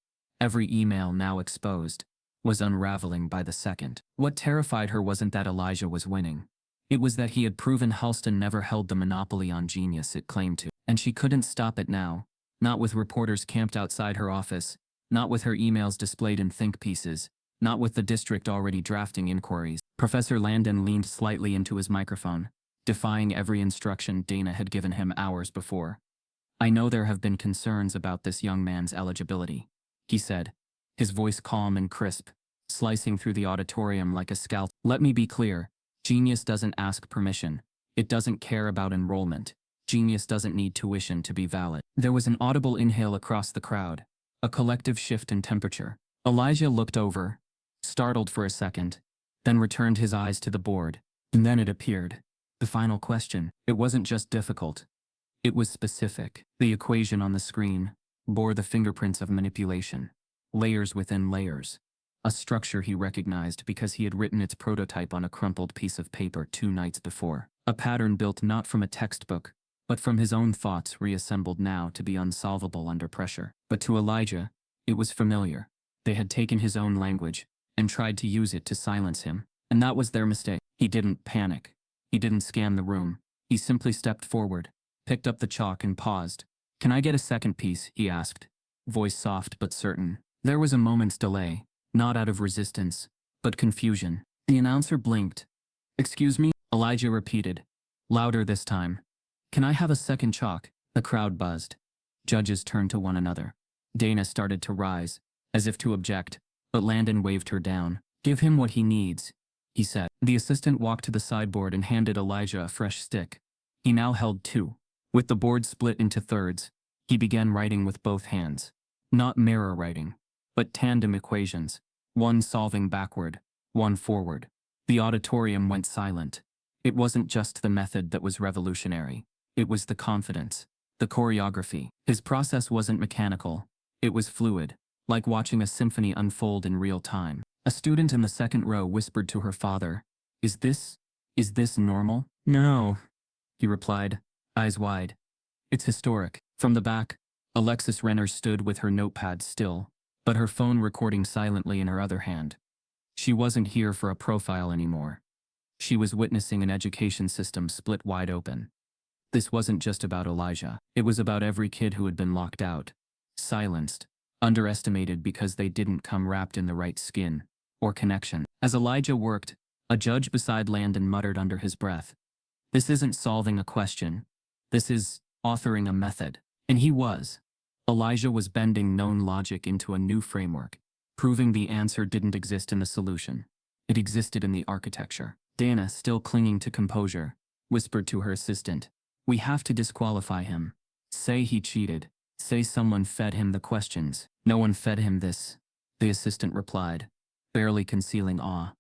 every email now exposed, was unraveling by the second. What terrified her wasn't that Elijah was winning. It was that he had proven Helston never held the monopoly on genius it claimed to. And she couldn't stop it now, not with reporters camped outside her office, not with her emails displayed in think pieces, not with the district already drafting inquiries. Professor Landon leaned slightly into his microphone, defying every instruction Dana had given him hours before. I know there have been concerns about this young man's eligibility, he said, his voice calm and crisp, slicing through the auditorium like a scalpel. Let me be clear, genius doesn't ask permission. It doesn't care about enrollment. Genius doesn't need tuition to be valid. There was an audible inhale across the crowd, a collective shift in temperature. Elijah looked over, startled for a second, then returned his eyes to the board. And then it appeared. The final question. It wasn't just difficult. It was specific. The equation on the screen bore the fingerprints of manipulation. Layers within layers. A structure he recognized because he had written its prototype on a crumpled piece of paper 2 nights before. A pattern built not from a textbook, but from his own thoughts reassembled now to be unsolvable under pressure. But to Elijah, it was familiar. They had taken his own language and tried to use it to silence him. And that was their mistake. He didn't panic. He didn't scan the room. He simply stepped forward, picked up the chalk and paused. "Can I get a second piece?" he asked, voice soft but certain. There was a moment's delay, not out of resistance, but confusion. The announcer blinked. "Excuse me?" Elijah repeated, louder this time. "Can I have a second chalk?" The crowd buzzed. Judges turned to one another. Dana started to rise, as if to object, but Landon waved her down. "Give him what he needs," he said. The assistant walked to the sideboard and handed Elijah a fresh stick. He now held two. With the board split into thirds, he began writing with both hands. Not mirror writing, but tandem equations, one solving backward, one forward. The auditorium went silent. It wasn't just the method that was revolutionary. It was the confidence, the choreography. His process wasn't mechanical. It was fluid, like watching a symphony unfold in real time. A student in the second row whispered to her father, is this normal?" "No," he replied, eyes wide. "It's historic." From the back, Alexis Renner stood with her notepad still, but her phone recording silently in her other hand. She wasn't here for a profile anymore. She was witnessing an education system split wide open. This wasn't just about Elijah. It was about every kid who had been locked out, silenced, underestimated because they didn't come wrapped in the right skin or connection. As Elijah worked, a judge beside Landon muttered under his breath, "This isn't solving a question. This is authoring a method." And he was. Elijah was bending known logic into a new framework, proving the answer didn't exist in the solution. It existed in the architecture. Dana, still clinging to composure, whispered to her assistant, "We have to disqualify him. Say he cheated. Say someone fed him the questions." "No one fed him this," the assistant replied, barely concealing awe.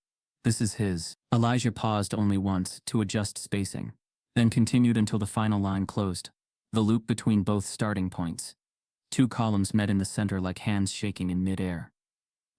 "This is his." Elijah paused only once to adjust spacing, then continued until the final line closed, the loop between both starting points. Two columns met in the center like hands shaking in midair.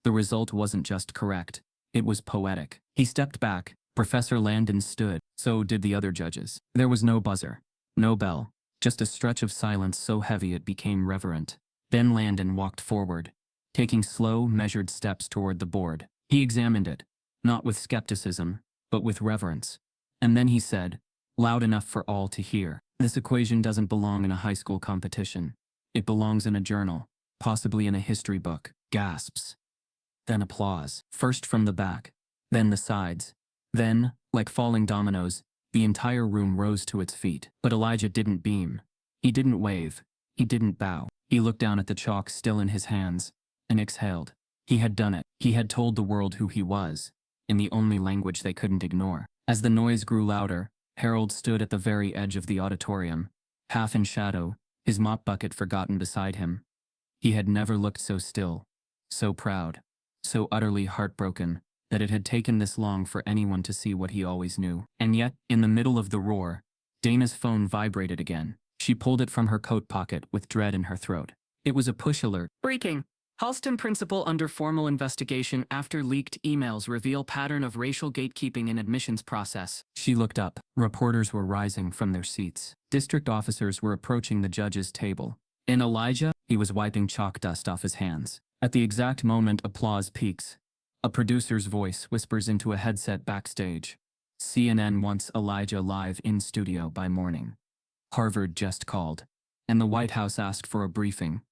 The result wasn't just correct, it was poetic. He stepped back. Professor Landon stood. So did the other judges. There was no buzzer, no bell, just a stretch of silence so heavy it became reverent. Then Landon walked forward, taking slow, measured steps toward the board. He examined it, not with skepticism, but with reverence. And then he said, loud enough for all to hear, "This equation doesn't belong in a high school competition. It belongs in a journal, possibly in a history book." Gasps. Then applause. First from the back, then the sides. Then, like falling dominoes, the entire room rose to its feet. But Elijah didn't beam. He didn't wave. He didn't bow. He looked down at the chalk still in his hands, and exhaled. He had done it. He had told the world who he was, in the only language they couldn't ignore. As the noise grew louder, Harold stood at the very edge of the auditorium, half in shadow, his mop bucket forgotten beside him. He had never looked so still, so proud, so utterly heartbroken, that it had taken this long for anyone to see what he always knew. And yet, in the middle of the roar, Dana's phone vibrated again. She pulled it from her coat pocket with dread in her throat. It was a push alert. "Breaking! Halston principal under formal investigation after leaked emails reveal pattern of racial gatekeeping in admissions process." She looked up. Reporters were rising from their seats. District officers were approaching the judge's table. And Elijah, he was wiping chalk dust off his hands. At the exact moment applause peaks, a producer's voice whispers into a headset backstage. CNN wants Elijah live in studio by morning. Harvard just called, and the White House asked for a briefing.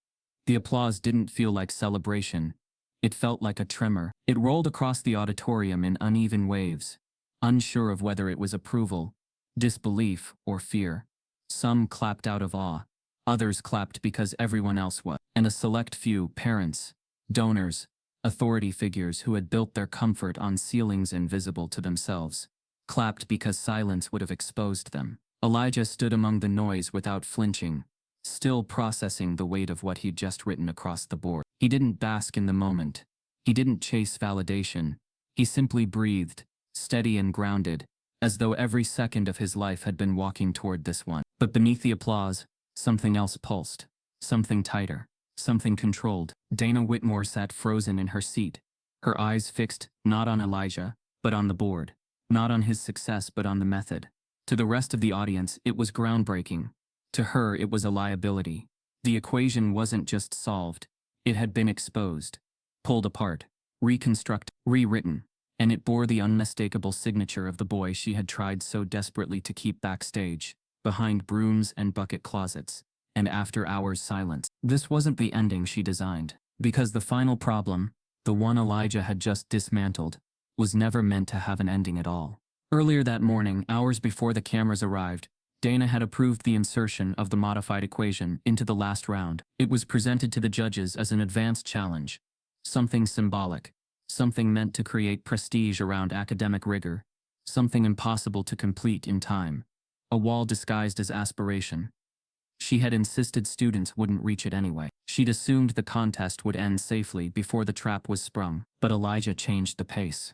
The applause didn't feel like celebration. It felt like a tremor. It rolled across the auditorium in uneven waves, unsure of whether it was approval, disbelief, or fear. Some clapped out of awe. Others clapped because everyone else was. And a select few, parents, donors, authority figures who had built their comfort on ceilings invisible to themselves, clapped because silence would have exposed them. Elijah stood among the noise without flinching, still processing the weight of what he'd just written across the board. He didn't bask in the moment. He didn't chase validation. He simply breathed, steady and grounded, as though every second of his life had been walking toward this one. But beneath the applause, something else pulsed. Something tighter. Something controlled. Dana Whitmore sat frozen in her seat, her eyes fixed not on Elijah, but on the board, not on his success but on the method. To the rest of the audience, it was groundbreaking. To her, it was a liability. The equation wasn't just solved, it had been exposed, pulled apart, reconstructed, rewritten. and it bore the unmistakable signature of the boy she had tried so desperately to keep backstage, behind brooms and bucket closets, and after-hours silence. This wasn't the ending she designed, because the final problem, the one Elijah had just dismantled, was never meant to have an ending at all. Earlier that morning, hours before the cameras arrived, Dana had approved the insertion of the modified equation into the last round. It was presented to the judges as an advanced challenge, something symbolic, something meant to create prestige around academic rigor, something impossible to complete in time, a wall disguised as aspiration. She had insisted students wouldn't reach it anyway. She'd assumed the contest would end safely before the trap was sprung, but Elijah changed the pace.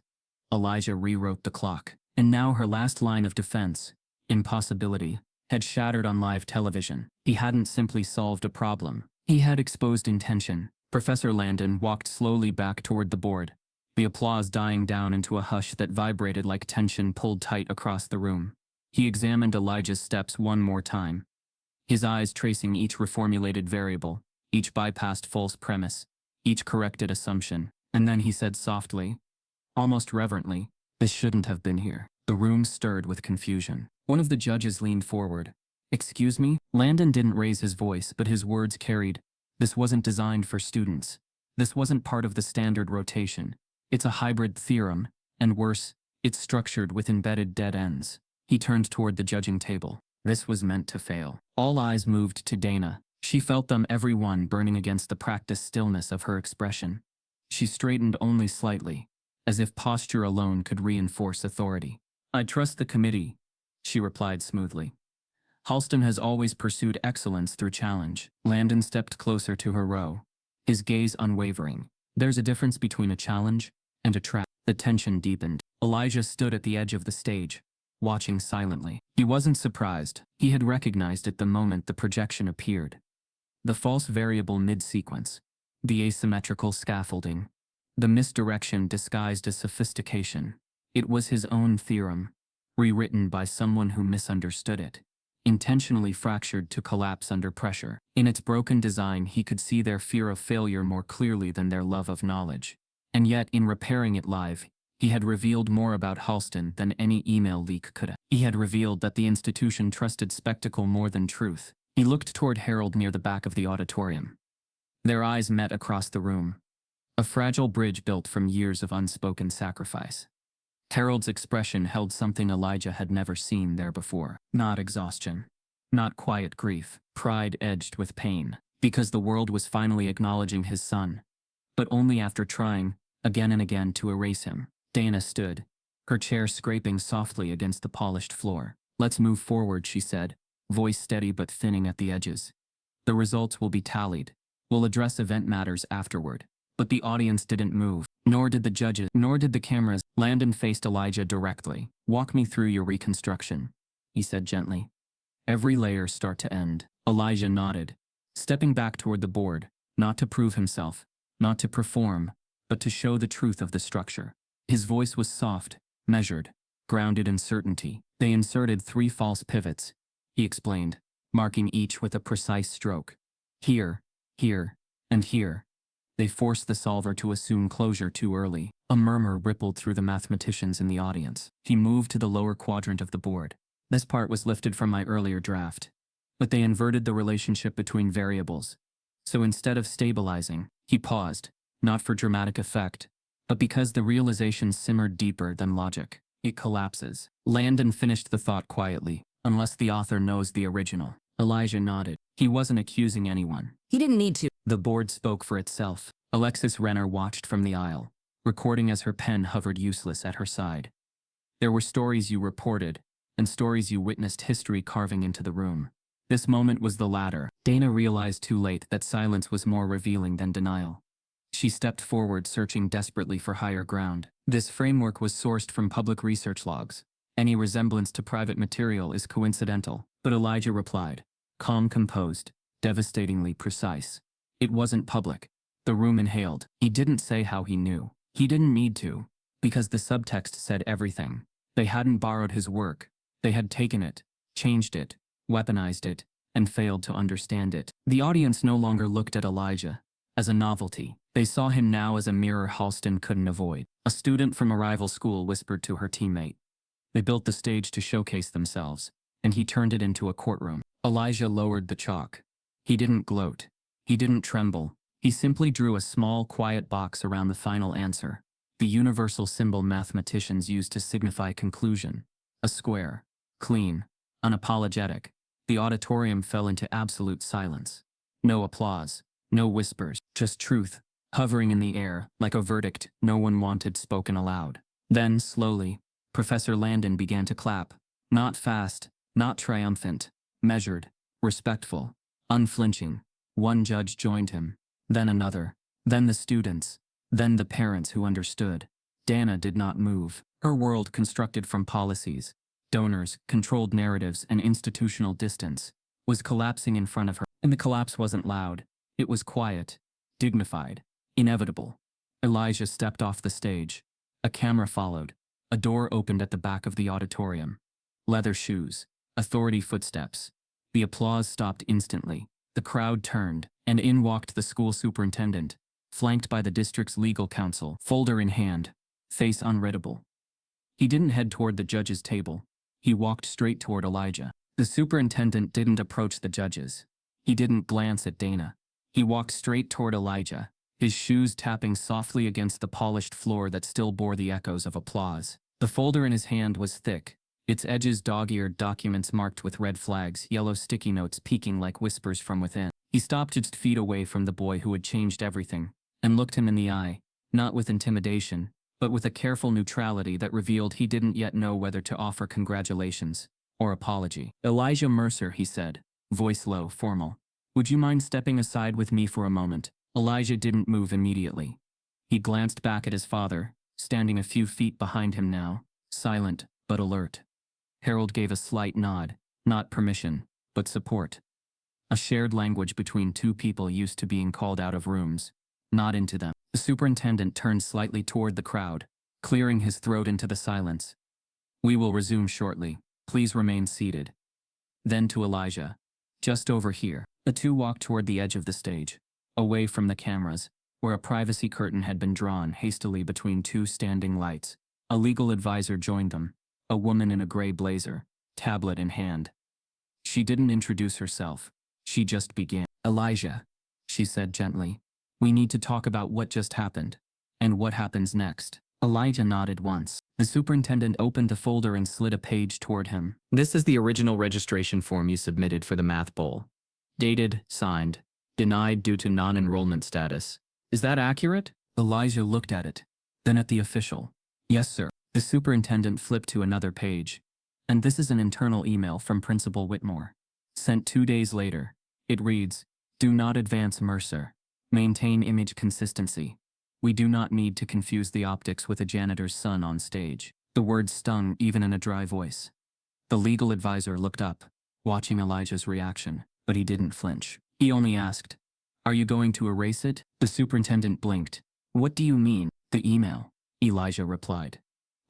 Elijah rewrote the clock, and now her last line of defense, impossibility, had shattered on live television. He hadn't simply solved a problem. He had exposed intention. Professor Landon walked slowly back toward the board, the applause dying down into a hush that vibrated like tension pulled tight across the room. He examined Elijah's steps one more time, his eyes tracing each reformulated variable, each bypassed false premise, each corrected assumption, and then he said softly, almost reverently, "This shouldn't have been here." The room stirred with confusion. One of the judges leaned forward. "Excuse me?" Landon didn't raise his voice, but his words carried. "This wasn't designed for students. This wasn't part of the standard rotation. It's a hybrid theorem, and worse, it's structured with embedded dead ends." He turned toward the judging table. This was meant to fail. All eyes moved to Dana. She felt them, every one burning against the practiced stillness of her expression. She straightened only slightly, as if posture alone could reinforce authority. "I trust the committee," she replied smoothly. "Halston has always pursued excellence through challenge." Landon stepped closer to her row, his gaze unwavering. "There's a difference between a challenge and a trap." The tension deepened. Elijah stood at the edge of the stage, watching silently. He wasn't surprised. He had recognized it the moment the projection appeared. The false variable mid-sequence, the asymmetrical scaffolding, the misdirection disguised as sophistication. It was his own theorem, rewritten by someone who misunderstood it, intentionally fractured to collapse under pressure. In its broken design, he could see their fear of failure more clearly than their love of knowledge. And yet, in repairing it live, he had revealed more about Halston than any email leak could have. He had revealed that the institution trusted spectacle more than truth. He looked toward Harold near the back of the auditorium. Their eyes met across the room, a fragile bridge built from years of unspoken sacrifice. Harold's expression held something Elijah had never seen there before. Not exhaustion, not quiet grief, pride edged with pain, because the world was finally acknowledging his son, but only after trying, again and again, to erase him. Dana stood, her chair scraping softly against the polished floor. "Let's move forward," she said, voice steady but thinning at the edges. "The results will be tallied. We'll address event matters afterward." But the audience didn't move, nor did the judges, nor did the cameras. Landon faced Elijah directly. "Walk me through your reconstruction," he said gently. "Every layer start to end." Elijah nodded, stepping back toward the board, not to prove himself, not to perform, but to show the truth of the structure. His voice was soft, measured, grounded in certainty. "They inserted 3 false pivots," he explained, marking each with a precise stroke. "Here, here, and here." They forced the solver to assume closure too early. A murmur rippled through the mathematicians in the audience. He moved to the lower quadrant of the board. "This part was lifted from my earlier draft, but they inverted the relationship between variables. So instead of stabilizing," he paused, not for dramatic effect, but because the realization simmered deeper than logic. "It collapses." Landon finished the thought quietly. "Unless the author knows the original." Elijah nodded. He wasn't accusing anyone. He didn't need to. The board spoke for itself. Alexis Renner watched from the aisle, recording as her pen hovered useless at her side. "There were stories you reported, and stories you witnessed history carving into the room. This moment was the latter." Dana realized too late that silence was more revealing than denial. She stepped forward, searching desperately for higher ground. "This framework was sourced from public research logs. Any resemblance to private material is coincidental." But Elijah replied, calm, composed, devastatingly precise. "It wasn't public." The room inhaled. He didn't say how he knew. He didn't need to, because the subtext said everything. They hadn't borrowed his work. They had taken it, changed it, weaponized it, and failed to understand it. The audience no longer looked at Elijah as a novelty. They saw him now as a mirror Halston couldn't avoid. A student from a rival school whispered to her teammate. They built the stage to showcase themselves, and he turned it into a courtroom. Elijah lowered the chalk. He didn't gloat. He didn't tremble. He simply drew a small, quiet box around the final answer, the universal symbol mathematicians use to signify conclusion. A square. Clean. Unapologetic. The auditorium fell into absolute silence. No applause. No whispers. Just truth, hovering in the air, like a verdict no one wanted spoken aloud. Then, slowly, Professor Landon began to clap. Not fast, not triumphant, measured, respectful, unflinching. One judge joined him, then another, then the students, then the parents who understood. Dana did not move. Her world, constructed from policies, donors, controlled narratives, and institutional distance, was collapsing in front of her. And the collapse wasn't loud. It was quiet, dignified, inevitable. Elijah stepped off the stage. A camera followed. A door opened at the back of the auditorium. Leather shoes. Authority footsteps. The applause stopped instantly. The crowd turned, and in walked the school superintendent, flanked by the district's legal counsel, folder in hand, face unreadable. He didn't head toward the judge's table. He walked straight toward Elijah. The superintendent didn't approach the judges. He didn't glance at Dana. He walked straight toward Elijah, his shoes tapping softly against the polished floor that still bore the echoes of applause. The folder in his hand was thick, its edges dog-eared documents marked with red flags, yellow sticky notes peeking like whispers from within. He stopped just feet away from the boy who had changed everything, and looked him in the eye, not with intimidation, but with a careful neutrality that revealed he didn't yet know whether to offer congratulations or apology. Elijah Mercer, he said, voice low, formal. Would you mind stepping aside with me for a moment? Elijah didn't move immediately. He glanced back at his father, standing a few feet behind him now, silent but alert. Harold gave a slight nod, not permission, but support. A shared language between two people used to being called out of rooms, not into them. The superintendent turned slightly toward the crowd, clearing his throat into the silence. We will resume shortly. Please remain seated. Then to Elijah. Just over here. The two walked toward the edge of the stage, away from the cameras, where a privacy curtain had been drawn hastily between two standing lights. A legal advisor joined them, a woman in a gray blazer, tablet in hand. She didn't introduce herself. She just began. Elijah, she said gently, we need to talk about what just happened, and what happens next. Elijah nodded once. The superintendent opened the folder and slid a page toward him. This is the original registration form you submitted for the math bowl. Dated, signed, denied due to non-enrollment status. Is that accurate? Elijah looked at it, then at the official. Yes, sir. The superintendent flipped to another page. And this is an internal email from Principal Whitmore. Sent 2 days later. It reads, do not advance Mercer. Maintain image consistency. We do not need to confuse the optics with a janitor's son on stage. The words stung even in a dry voice. The legal advisor looked up, watching Elijah's reaction, but he didn't flinch. He only asked, are you going to erase it? The superintendent blinked. What do you mean? The email, Elijah replied.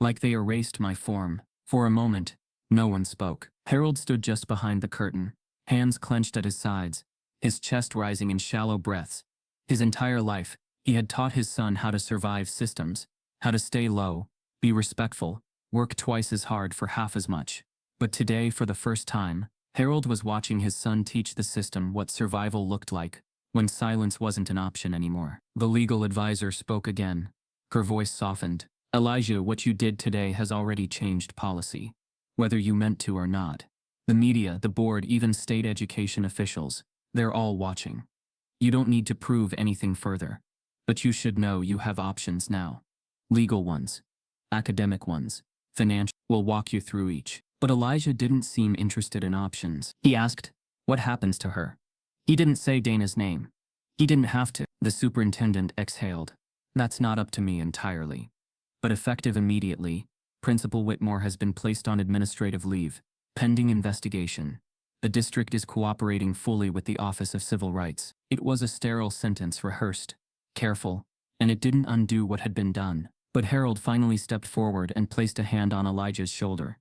Like they erased my form. For a moment, no one spoke. Harold stood just behind the curtain, hands clenched at his sides, his chest rising in shallow breaths. His entire life, he had taught his son how to survive systems, how to stay low, be respectful, work twice as hard for half as much. But today, for the first time, Harold was watching his son teach the system what survival looked like, when silence wasn't an option anymore. The legal advisor spoke again. Her voice softened. Elijah, what you did today has already changed policy, whether you meant to or not. The media, the board, even state education officials, they're all watching. You don't need to prove anything further, but you should know you have options now. Legal ones, academic ones, financial. We'll walk you through each. But Elijah didn't seem interested in options. He asked, what happens to her? He didn't say Dana's name. He didn't have to. The superintendent exhaled. That's not up to me entirely. But effective immediately, Principal Whitmore has been placed on administrative leave, pending investigation. The district is cooperating fully with the Office of Civil Rights. It was a sterile sentence, rehearsed, careful, and it didn't undo what had been done. But Harold finally stepped forward and placed a hand on Elijah's shoulder.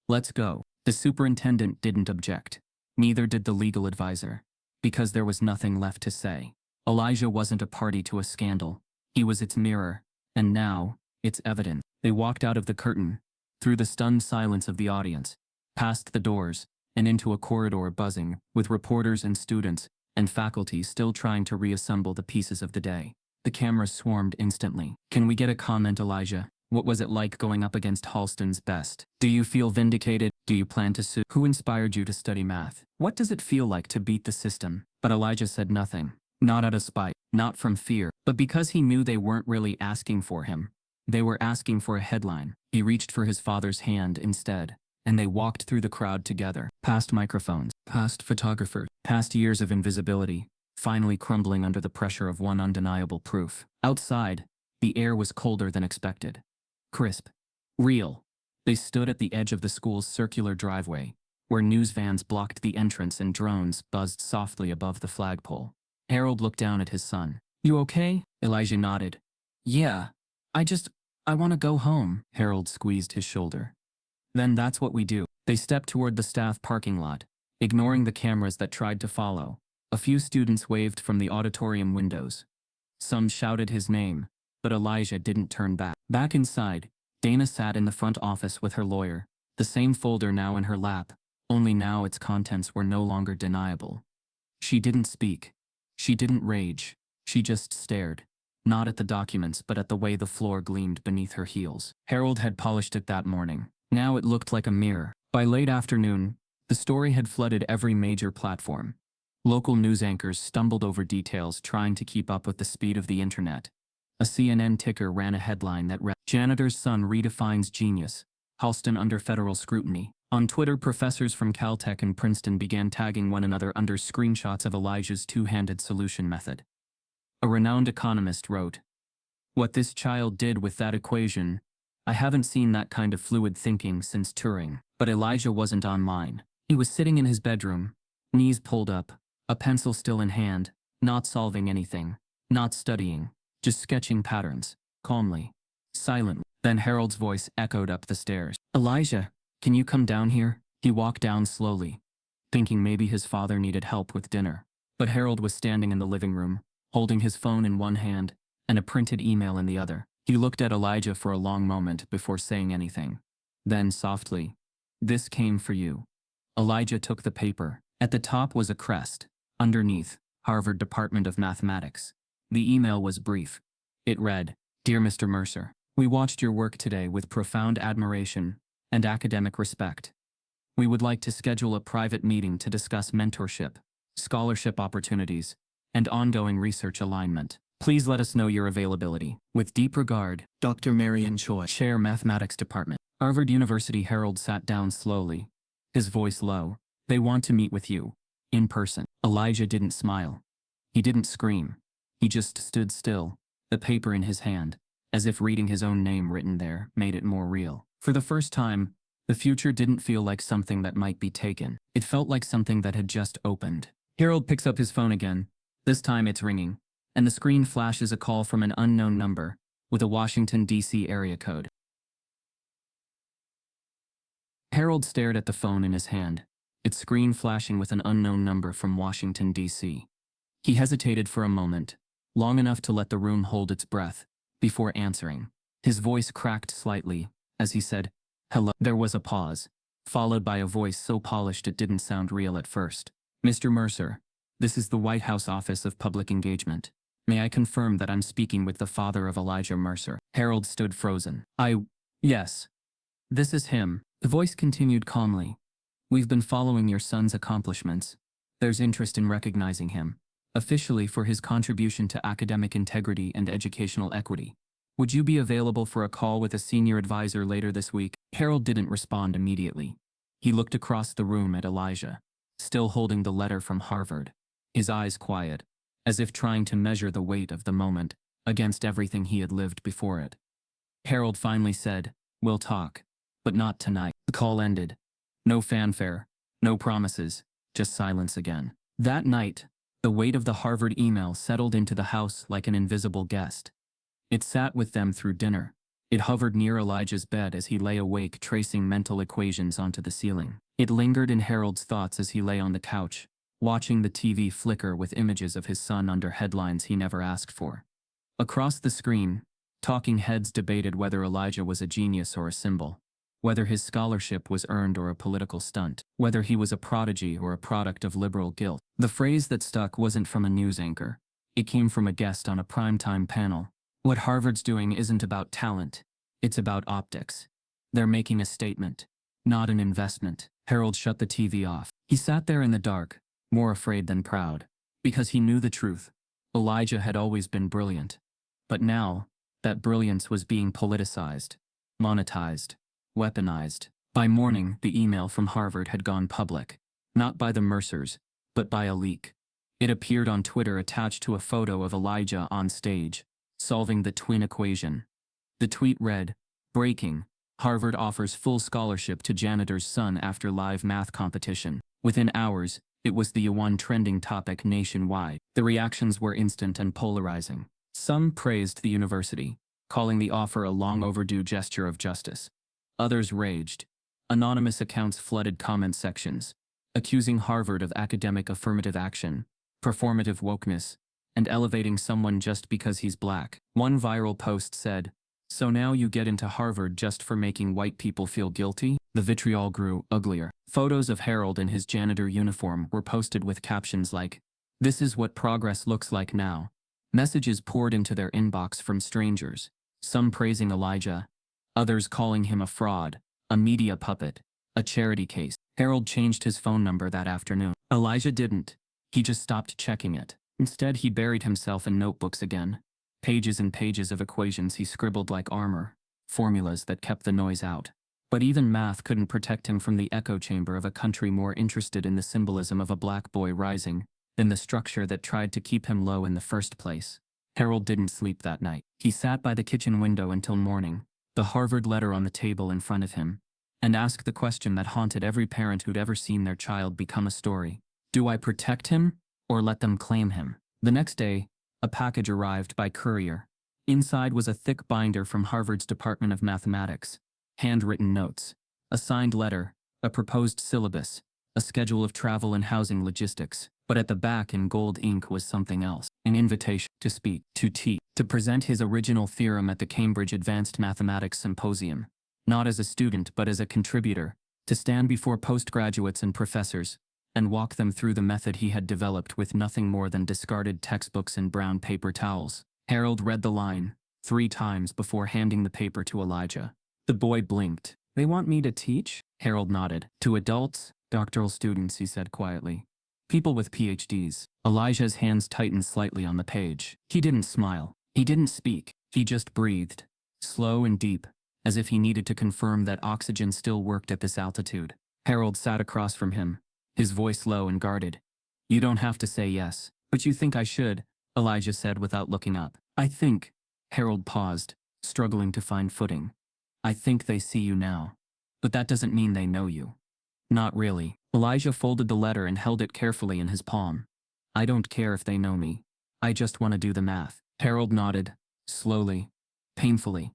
Let's go. The superintendent didn't object. Neither did the legal advisor, because there was nothing left to say. Elijah wasn't a party to a scandal. He was its mirror, and now, it's evident. They walked out of the curtain, through the stunned silence of the audience, past the doors, and into a corridor buzzing with reporters and students and faculty still trying to reassemble the pieces of the day. The cameras swarmed instantly. Can we get a comment, Elijah? What was it like going up against Halston's best? Do you feel vindicated? Do you plan to sue? Who inspired you to study math? What does it feel like to beat the system? But Elijah said nothing. Not out of spite, not from fear, but because he knew they weren't really asking for him. They were asking for a headline. He reached for his father's hand instead, and they walked through the crowd together, past microphones, past photographers, past years of invisibility, finally crumbling under the pressure of one undeniable proof. Outside, the air was colder than expected. Crisp. Real. They stood at the edge of the school's circular driveway, where news vans blocked the entrance and drones buzzed softly above the flagpole. Harold looked down at his son. You okay? Elijah nodded. Yeah. I want to go home. Harold squeezed his shoulder. Then that's what we do. They stepped toward the staff parking lot, ignoring the cameras that tried to follow. A few students waved from the auditorium windows. Some shouted his name, but Elijah didn't turn back. Back inside, Dana sat in the front office with her lawyer, the same folder now in her lap, only now its contents were no longer deniable. She didn't speak. She didn't rage. She just stared, not at the documents but at the way the floor gleamed beneath her heels. Harold had polished it that morning. Now it looked like a mirror. By late afternoon, the story had flooded every major platform. Local news anchors stumbled over details trying to keep up with the speed of the internet. A CNN ticker ran a headline that read, Janitor's son redefines genius, Halston under federal scrutiny. On Twitter, professors from Caltech and Princeton began tagging one another under screenshots of Elijah's two-handed solution method. A renowned economist wrote, What this child did with that equation, I haven't seen that kind of fluid thinking since Turing. But Elijah wasn't online. He was sitting in his bedroom, knees pulled up, a pencil still in hand, not solving anything, not studying, just sketching patterns, calmly, silently. Then Harold's voice echoed up the stairs. Elijah, can you come down here? He walked down slowly, thinking maybe his father needed help with dinner. But Harold was standing in the living room, holding his phone in one hand and a printed email in the other. He looked at Elijah for a long moment before saying anything. Then softly, This came for you. Elijah took the paper. At the top was a crest. Underneath, Harvard Department of Mathematics. The email was brief. It read, Dear Mr. Mercer, we watched your work today with profound admiration and academic respect. We would like to schedule a private meeting to discuss mentorship, scholarship opportunities, and ongoing research alignment. Please let us know your availability. With deep regard, Dr. Marion Choi, Chair Mathematics Department. Harvard University. Harold sat down slowly, his voice low. They want to meet with you, in person. Elijah didn't smile. He didn't scream. He just stood still, the paper in his hand, as if reading his own name written there made it more real. For the first time, the future didn't feel like something that might be taken. It felt like something that had just opened. Harold picks up his phone again. This time it's ringing, and the screen flashes a call from an unknown number, with a Washington, D.C. area code. Harold stared at the phone in his hand, its screen flashing with an unknown number from Washington, D.C. He hesitated for a moment, long enough to let the room hold its breath, before answering. His voice cracked slightly, as he said, Hello. There was a pause, followed by a voice so polished it didn't sound real at first. Mr. Mercer, this is the White House Office of Public Engagement. May I confirm that I'm speaking with the father of Elijah Mercer? Harold stood frozen. Yes. This is him. The voice continued calmly. We've been following your son's accomplishments. There's interest in recognizing him, officially, for his contribution to academic integrity and educational equity. Would you be available for a call with a senior advisor later this week? Harold didn't respond immediately. He looked across the room at Elijah, still holding the letter from Harvard, his eyes quiet, as if trying to measure the weight of the moment against everything he had lived before it. Harold finally said, We'll talk, but not tonight. The call ended. No fanfare, no promises, just silence again. That night, the weight of the Harvard email settled into the house like an invisible guest. It sat with them through dinner. It hovered near Elijah's bed as he lay awake tracing mental equations onto the ceiling. It lingered in Harold's thoughts as he lay on the couch, watching the TV flicker with images of his son under headlines he never asked for. Across the screen, talking heads debated whether Elijah was a genius or a symbol, whether his scholarship was earned or a political stunt, whether he was a prodigy or a product of liberal guilt. The phrase that stuck wasn't from a news anchor. It came from a guest on a primetime panel. What Harvard's doing isn't about talent. It's about optics. They're making a statement, not an investment. Harold shut the TV off. He sat there in the dark, more afraid than proud, because he knew the truth. Elijah had always been brilliant. But now, that brilliance was being politicized, monetized, weaponized. By morning, the email from Harvard had gone public. Not by the Mercers, but by a leak. It appeared on Twitter attached to a photo of Elijah on stage, solving the twin equation. The tweet read, "Breaking. Harvard offers full scholarship to Janitor's son after live math competition." Within hours, it was the one trending topic nationwide. The reactions were instant and polarizing. Some praised the university, calling the offer a long overdue gesture of justice. Others raged. Anonymous accounts flooded comment sections, accusing Harvard of academic affirmative action, performative wokeness, and elevating someone just because he's black. One viral post said, "So now you get into Harvard just for making white people feel guilty?" The vitriol grew uglier. Photos of Harold in his janitor uniform were posted with captions like, "This is what progress looks like now." Messages poured into their inbox from strangers, some praising Elijah, others calling him a fraud, a media puppet, a charity case. Harold changed his phone number that afternoon. Elijah didn't. He just stopped checking it. Instead, he buried himself in notebooks again. Pages and pages of equations he scribbled like armor, formulas that kept the noise out. But even math couldn't protect him from the echo chamber of a country more interested in the symbolism of a black boy rising than the structure that tried to keep him low in the first place. Harold didn't sleep that night. He sat by the kitchen window until morning, the Harvard letter on the table in front of him, and asked the question that haunted every parent who'd ever seen their child become a story. Do I protect him, or let them claim him? The next day, a package arrived by courier. Inside was a thick binder from Harvard's Department of Mathematics, handwritten notes, a signed letter, a proposed syllabus, a schedule of travel and housing logistics. But at the back in gold ink was something else, an invitation to speak, to teach, to present his original theorem at the Cambridge Advanced Mathematics Symposium, not as a student but as a contributor, to stand before postgraduates and professors, and walk them through the method he had developed with nothing more than discarded textbooks and brown paper towels. Harold read the line 3 times before handing the paper to Elijah. The boy blinked. "They want me to teach?" Harold nodded. "To adults, doctoral students," he said quietly. "People with PhDs. Elijah's hands tightened slightly on the page. He didn't smile. He didn't speak. He just breathed, slow and deep, as if he needed to confirm that oxygen still worked at this altitude. Harold sat across from him, his voice low and guarded. "You don't have to say yes, but you think I should," Elijah said without looking up. "I think." Harold paused, struggling to find footing. "I think they see you now. But that doesn't mean they know you." "Not really." Elijah folded the letter and held it carefully in his palm. "I don't care if they know me. I just want to do the math." Harold nodded, slowly, painfully.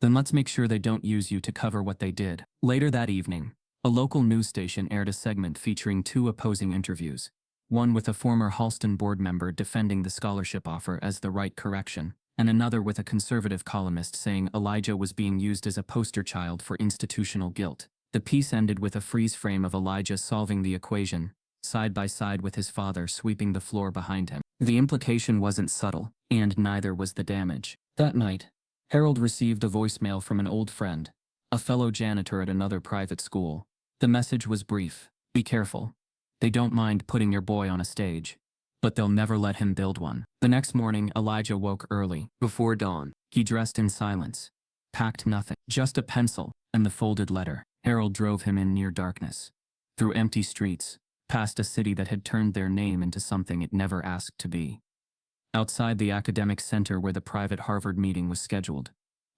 "Then let's make sure they don't use you to cover what they did." Later that evening, a local news station aired a segment featuring 2 opposing interviews, one with a former Halston board member defending the scholarship offer as the right correction, and another with a conservative columnist saying Elijah was being used as a poster child for institutional guilt. The piece ended with a freeze frame of Elijah solving the equation, side by side with his father sweeping the floor behind him. The implication wasn't subtle, and neither was the damage. That night, Harold received a voicemail from an old friend, a fellow janitor at another private school. The message was brief: "Be careful. They don't mind putting your boy on a stage, but they'll never let him build one." The next morning, Elijah woke early, before dawn. He dressed in silence, packed nothing, just a pencil and the folded letter. Harold drove him in near darkness, through empty streets, past a city that had turned their name into something it never asked to be. Outside the academic center where the private Harvard meeting was scheduled,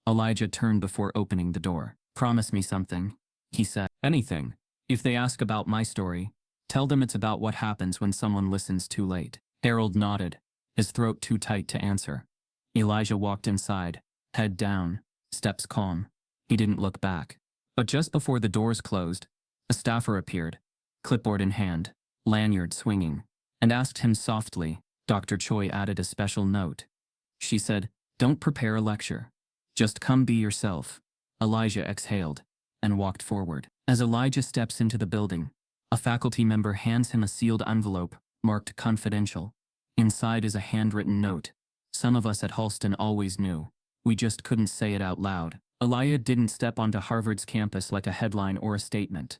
Elijah turned before opening the door. "Promise me something," he said. "Anything. If they ask about my story, tell them it's about what happens when someone listens too late." Harold nodded, his throat too tight to answer. Elijah walked inside, head down, steps calm. He didn't look back. But just before the doors closed, a staffer appeared, clipboard in hand, lanyard swinging. and asked him softly. Dr. Choi added a special note. She said, "Don't prepare a lecture. Just come be yourself." Elijah exhaled and walked forward. As Elijah steps into the building, a faculty member hands him a sealed envelope marked confidential. Inside is a handwritten note. "Some of us at Halston always knew. We just couldn't say it out loud." Elijah didn't step onto Harvard's campus like a headline or a statement.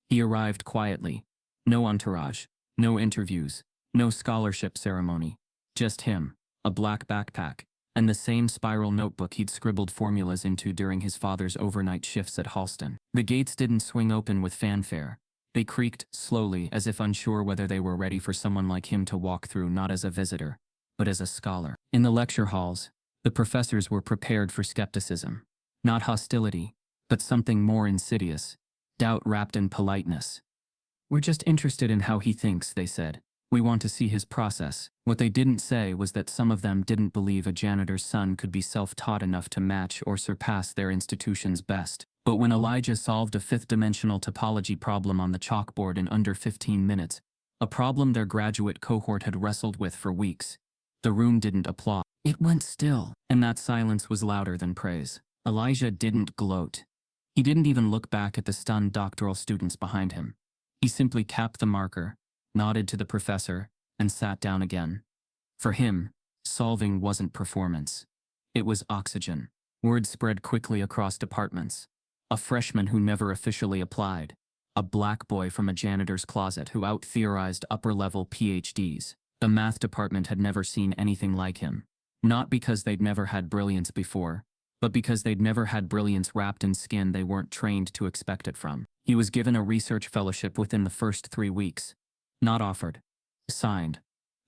He arrived quietly. No entourage, no interviews, no scholarship ceremony. Just him, a black backpack, and the same spiral notebook he'd scribbled formulas into during his father's overnight shifts at Halston. The gates didn't swing open with fanfare. They creaked slowly, as if unsure whether they were ready for someone like him to walk through, not as a visitor, but as a scholar. In the lecture halls, the professors were prepared for skepticism. Not hostility, but something more insidious. Doubt wrapped in politeness. "We're just interested in how he thinks," they said. "We want to see his process." What they didn't say was that some of them didn't believe a janitor's son could be self-taught enough to match or surpass their institution's best. But when Elijah solved a fifth-dimensional topology problem on the chalkboard in under 15 minutes, a problem their graduate cohort had wrestled with for weeks, the room didn't applaud. It went still, and that silence was louder than praise. Elijah didn't gloat. He didn't even look back at the stunned doctoral students behind him. He simply tapped the marker, nodded to the professor, and sat down again. For him, solving wasn't performance. It was oxygen. Word spread quickly across departments. A freshman who never officially applied. A black boy from a janitor's closet who out-theorized upper-level PhDs. The math department had never seen anything like him. Not because they'd never had brilliance before, but because they'd never had brilliance wrapped in skin they weren't trained to expect it from. He was given a research fellowship within the first 3 weeks. Not offered. Signed.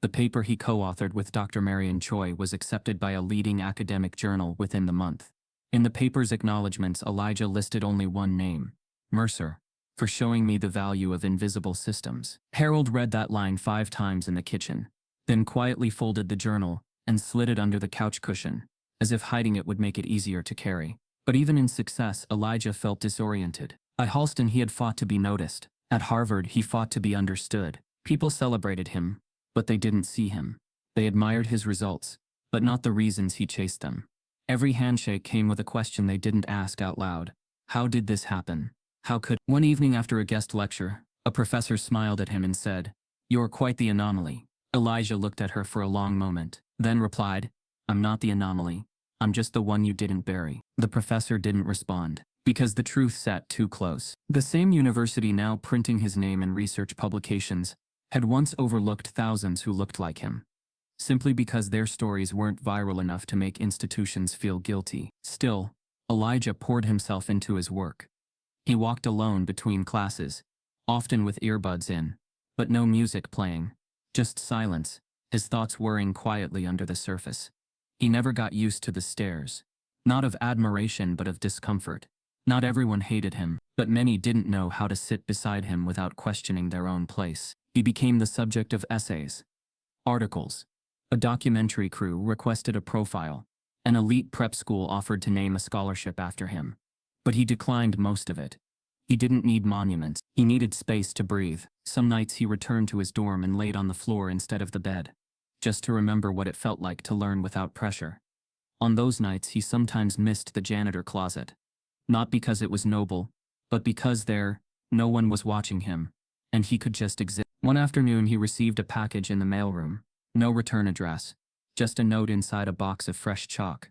The paper he co-authored with Dr. Marion Choi was accepted by a leading academic journal within the month. In the paper's acknowledgments, Elijah listed only one name: Mercer, for showing me the value of invisible systems. Harold read that line 5 times in the kitchen, then quietly folded the journal and slid it under the couch cushion, as if hiding it would make it easier to carry. But even in success, Elijah felt disoriented. At Halston, he had fought to be noticed. At Harvard, he fought to be understood. People celebrated him, but they didn't see him. They admired his results, but not the reasons he chased them. Every handshake came with a question they didn't ask out loud. How did this happen? How could— One evening after a guest lecture, a professor smiled at him and said, "You're quite the anomaly." Elijah looked at her for a long moment, then replied, "I'm not the anomaly. I'm just the one you didn't bury." The professor didn't respond, because the truth sat too close. The same university now printing his name in research publications had once overlooked thousands who looked like him, simply because their stories weren't viral enough to make institutions feel guilty. Still, Elijah poured himself into his work. He walked alone between classes, often with earbuds in, but no music playing, just silence, his thoughts whirring quietly under the surface. He never got used to the stares, not of admiration but of discomfort. Not everyone hated him, but many didn't know how to sit beside him without questioning their own place. He became the subject of essays, articles. A documentary crew requested a profile. An elite prep school offered to name a scholarship after him. But he declined most of it. He didn't need monuments. He needed space to breathe. Some nights he returned to his dorm and laid on the floor instead of the bed, just to remember what it felt like to learn without pressure. On those nights he sometimes missed the janitor closet. Not because it was noble, but because no one was watching him, and he could just exist. One afternoon he received a package in the mailroom. No return address. Just a note inside a box of fresh chalk.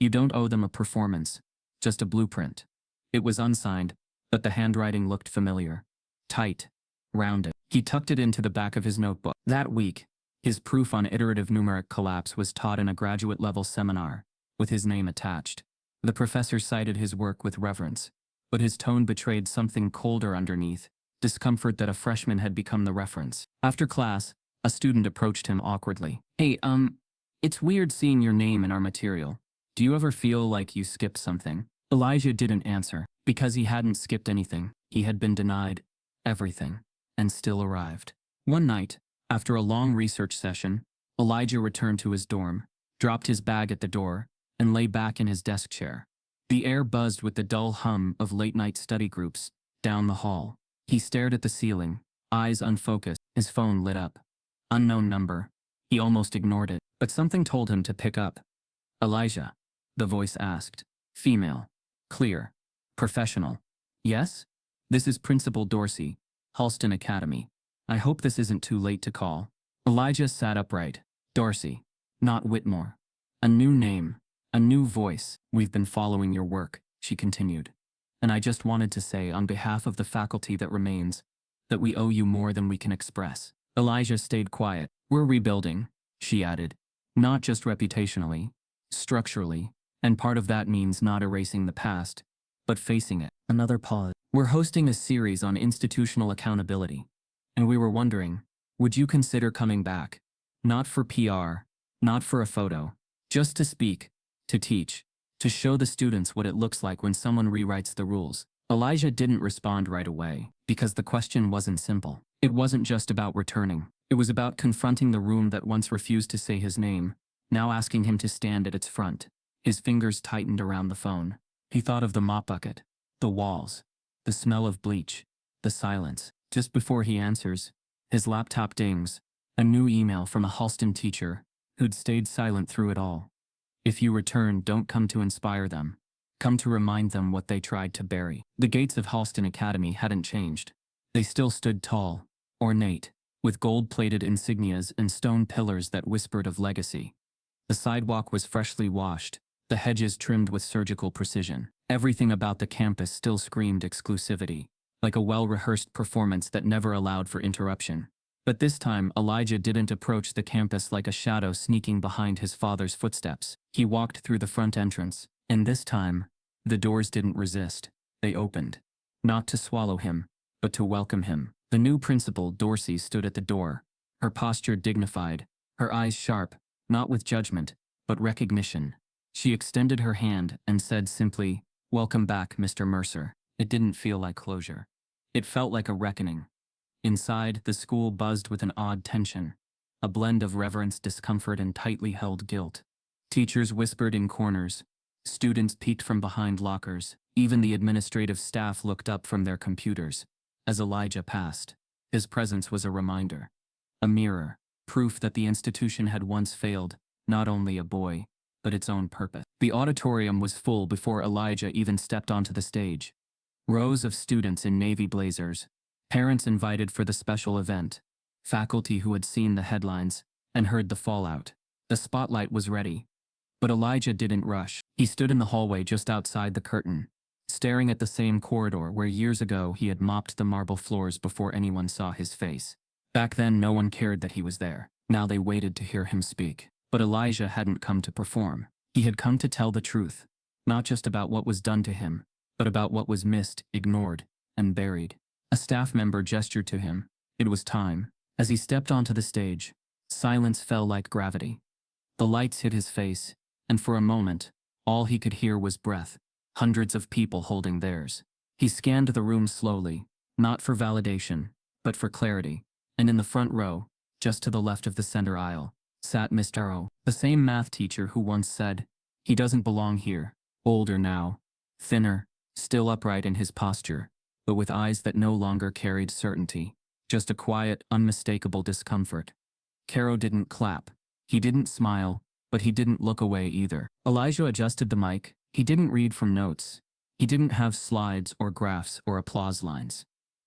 You don't owe them a performance, just a blueprint. It was unsigned, but the handwriting looked familiar. Tight. Rounded. He tucked it into the back of his notebook. That week, his proof on iterative numeric collapse was taught in a graduate-level seminar, with his name attached. The professor cited his work with reverence, but his tone betrayed something colder underneath, discomfort that a freshman had become the reference. After class, a student approached him awkwardly. "Hey, it's weird seeing your name in our material. Do you ever feel like you skipped something?" Elijah didn't answer, because he hadn't skipped anything. He had been denied everything, and still arrived. One night, after a long research session, Elijah returned to his dorm, dropped his bag at the door, and lay back in his desk chair. The air buzzed with the dull hum of late-night study groups down the hall. He stared at the ceiling, eyes unfocused. His phone lit up. Unknown number. He almost ignored it, but something told him to pick up. Elijah, the voice asked. Female. Clear. Professional. Yes? This is Principal Dorsey, Halston Academy. I hope this isn't too late to call. Elijah sat upright. Dorsey. Not Whitmore. A new name. A new voice. We've been following your work, she continued. And I just wanted to say on behalf of the faculty that remains, that we owe you more than we can express. Elijah stayed quiet. We're rebuilding, she added. Not just reputationally, structurally, and part of that means not erasing the past, but facing it. Another pause. We're hosting a series on institutional accountability, and we were wondering, would you consider coming back? Not for PR, not for a photo, just to speak, to teach, to show the students what it looks like when someone rewrites the rules. Elijah didn't respond right away, because the question wasn't simple. It wasn't just about returning. It was about confronting the room that once refused to say his name, now asking him to stand at its front. His fingers tightened around the phone. He thought of the mop bucket, the walls, the smell of bleach, the silence. Just before he answers, his laptop dings. A new email from a Halston teacher who'd stayed silent through it all. If you return, don't come to inspire them. Come to remind them what they tried to bury. The gates of Halston Academy hadn't changed. They still stood tall, ornate, with gold-plated insignias and stone pillars that whispered of legacy. The sidewalk was freshly washed, the hedges trimmed with surgical precision. Everything about the campus still screamed exclusivity, like a well-rehearsed performance that never allowed for interruption. But this time, Elijah didn't approach the campus like a shadow sneaking behind his father's footsteps. He walked through the front entrance, and this time, the doors didn't resist. They opened. Not to swallow him, but to welcome him. The new principal, Dorsey, stood at the door, her posture dignified, her eyes sharp, not with judgment, but recognition. She extended her hand and said simply, "Welcome back, Mr. Mercer." It didn't feel like closure. It felt like a reckoning. Inside, the school buzzed with an odd tension, a blend of reverence, discomfort, and tightly held guilt. Teachers whispered in corners. Students peeked from behind lockers. Even the administrative staff looked up from their computers. As Elijah passed, his presence was a reminder. A mirror, proof that the institution had once failed, not only a boy, but its own purpose. The auditorium was full before Elijah even stepped onto the stage. Rows of students in navy blazers, parents invited for the special event, faculty who had seen the headlines and heard the fallout. The spotlight was ready. But Elijah didn't rush. He stood in the hallway just outside the curtain, staring at the same corridor where years ago he had mopped the marble floors before anyone saw his face. Back then, no one cared that he was there. Now they waited to hear him speak. But Elijah hadn't come to perform. He had come to tell the truth, not just about what was done to him, but about what was missed, ignored, and buried. A staff member gestured to him. It was time. As he stepped onto the stage, silence fell like gravity. The lights hit his face, and for a moment, all he could hear was breath, hundreds of people holding theirs. He scanned the room slowly, not for validation, but for clarity. And in the front row, just to the left of the center aisle, sat Mr. O, the same math teacher who once said, "He doesn't belong here." Older now, thinner, still upright in his posture, but with eyes that no longer carried certainty, just a quiet, unmistakable discomfort. Caro didn't clap. He didn't smile, but he didn't look away either. Elijah adjusted the mic. He didn't read from notes. He didn't have slides or graphs or applause lines.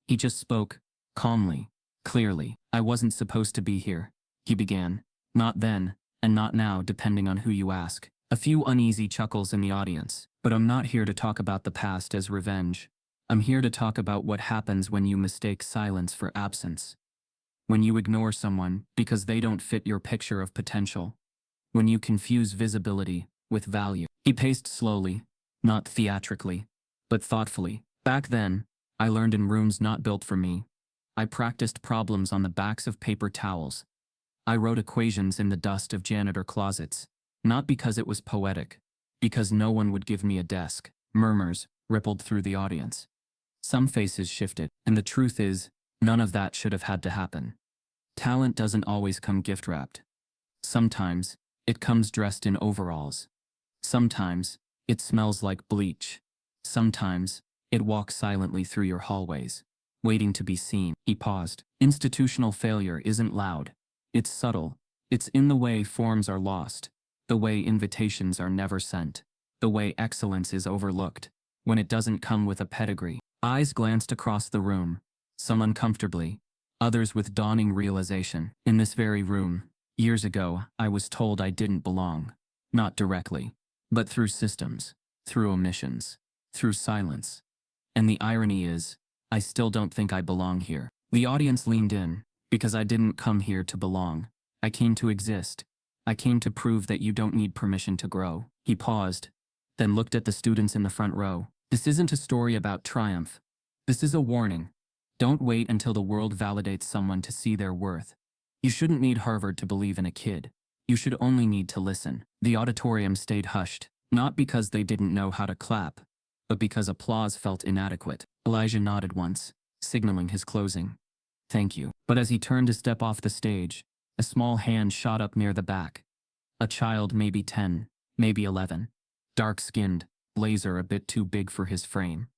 He just spoke, calmly, clearly. "I wasn't supposed to be here," he began. "Not then, and not now, depending on who you ask." A few uneasy chuckles in the audience. "But I'm not here to talk about the past as revenge. I'm here to talk about what happens when you mistake silence for absence. When you ignore someone because they don't fit your picture of potential. When you confuse visibility with value." He paced slowly, not theatrically, but thoughtfully. "Back then, I learned in rooms not built for me. I practiced problems on the backs of paper towels. I wrote equations in the dust of janitor closets, not because it was poetic, because no one would give me a desk." Murmurs rippled through the audience. Some faces shifted, and the truth is, none of that should have had to happen. Talent doesn't always come gift-wrapped. Sometimes, it comes dressed in overalls. Sometimes, it smells like bleach. Sometimes, it walks silently through your hallways, waiting to be seen. He paused. Institutional failure isn't loud. It's subtle. It's in the way forms are lost, the way invitations are never sent, the way excellence is overlooked, when it doesn't come with a pedigree. Eyes glanced across the room, some uncomfortably, others with dawning realization. In this very room, years ago, I was told I didn't belong. Not directly, but through systems, through omissions, through silence. And the irony is, I still don't think I belong here. The audience leaned in, because I didn't come here to belong. I came to exist. I came to prove that you don't need permission to grow. He paused, then looked at the students in the front row. This isn't a story about triumph. This is a warning. Don't wait until the world validates someone to see their worth. You shouldn't need Harvard to believe in a kid. You should only need to listen. The auditorium stayed hushed, not because they didn't know how to clap, but because applause felt inadequate. Elijah nodded once, signaling his closing. Thank you. But as he turned to step off the stage, a small hand shot up near the back. A child, maybe 10, maybe 11. Dark-skinned, blazer a bit too big for his frame.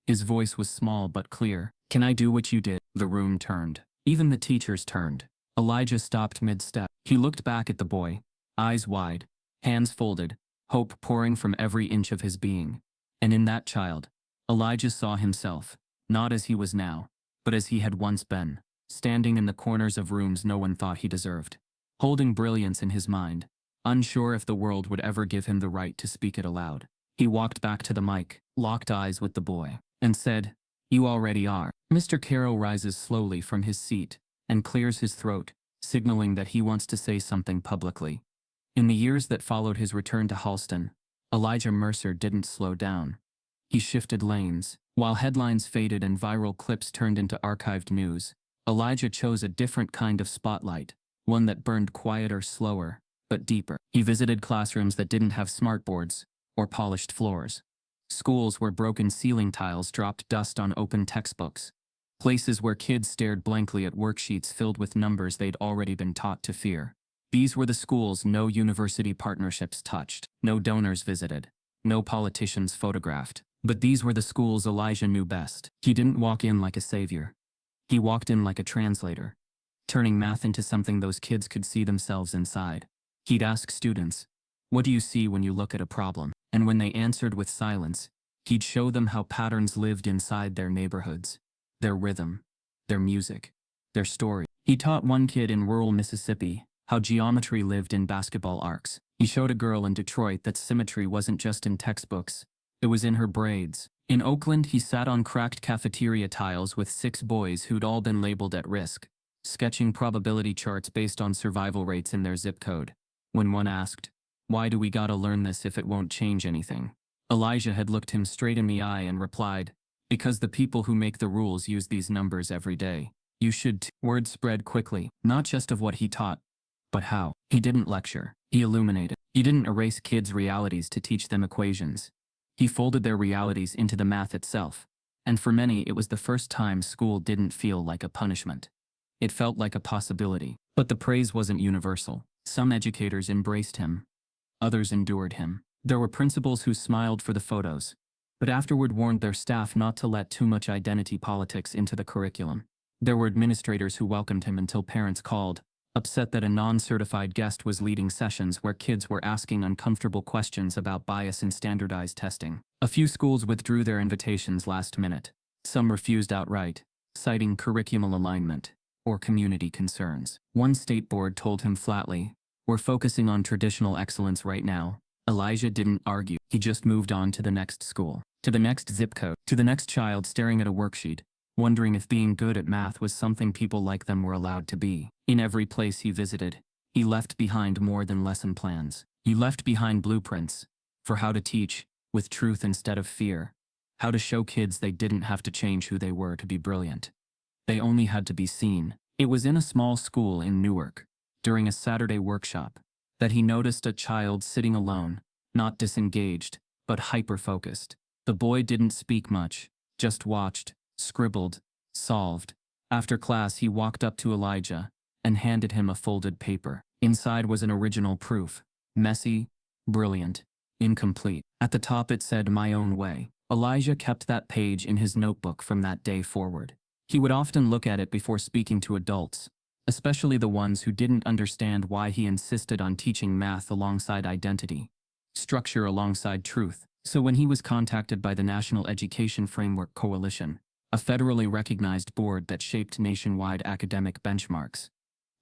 His voice was small but clear. Can I do what you did? The room turned. Even the teachers turned. Elijah stopped mid-step. He looked back at the boy, eyes wide, hands folded, hope pouring from every inch of his being. And in that child, Elijah saw himself, not as he was now, but as he had once been, standing in the corners of rooms no one thought he deserved, holding brilliance in his mind, unsure if the world would ever give him the right to speak it aloud. He walked back to the mic, locked eyes with the boy, and said, "You already are." Mr. Carroll rises slowly from his seat and clears his throat, signaling that he wants to say something publicly. In the years that followed his return to Halston, Elijah Mercer didn't slow down. He shifted lanes. While headlines faded and viral clips turned into archived news, Elijah chose a different kind of spotlight, one that burned quieter, slower, but deeper. He visited classrooms that didn't have smartboards or polished floors. Schools where broken ceiling tiles dropped dust on open textbooks. Places where kids stared blankly at worksheets filled with numbers they'd already been taught to fear. These were the schools no university partnerships touched, no donors visited, no politicians photographed. But these were the schools Elijah knew best. He didn't walk in like a savior. He walked in like a translator, turning math into something those kids could see themselves inside. He'd ask students, "What do you see when you look at a problem?" And when they answered with silence, he'd show them how patterns lived inside their neighborhoods, their rhythm, their music, their story. He taught one kid in rural Mississippi how geometry lived in basketball arcs. He showed a girl in Detroit that symmetry wasn't just in textbooks, it was in her braids. In Oakland, he sat on cracked cafeteria tiles with 6 boys who'd all been labeled at risk, sketching probability charts based on survival rates in their zip code. When one asked, "Why do we gotta learn this if it won't change anything?" Elijah had looked him straight in the eye and replied, "Because the people who make the rules use these numbers every day. You should too." Word spread quickly, not just of what he taught, but how. He didn't lecture, he illuminated. He didn't erase kids' realities to teach them equations. He folded their realities into the math itself, and for many it was the first time school didn't feel like a punishment. It felt like a possibility. But the praise wasn't universal. Some educators embraced him. Others endured him. There were principals who smiled for the photos, but afterward warned their staff not to let too much identity politics into the curriculum. There were administrators who welcomed him until parents called, upset that a non-certified guest was leading sessions where kids were asking uncomfortable questions about bias in standardized testing. A few schools withdrew their invitations last minute. Some refused outright, citing curriculum alignment or community concerns. One state board told him flatly, "We're focusing on traditional excellence right now." Elijah didn't argue. He just moved on to the next school, to the next zip code, to the next child staring at a worksheet, wondering if being good at math was something people like them were allowed to be. In every place he visited, he left behind more than lesson plans. He left behind blueprints for how to teach with truth instead of fear, how to show kids they didn't have to change who they were to be brilliant. They only had to be seen. It was in a small school in Newark, during a Saturday workshop, that he noticed a child sitting alone, not disengaged, but hyper-focused. The boy didn't speak much, just watched, scribbled, solved. After class he walked up to Elijah and handed him a folded paper. Inside was an original proof, messy, brilliant, incomplete. At the top it said "My Own Way." Elijah kept that page in his notebook from that day forward. He would often look at it before speaking to adults, especially the ones who didn't understand why he insisted on teaching math alongside identity, structure alongside truth. So when he was contacted by the National Education Framework Coalition, a federally recognized board that shaped nationwide academic benchmarks,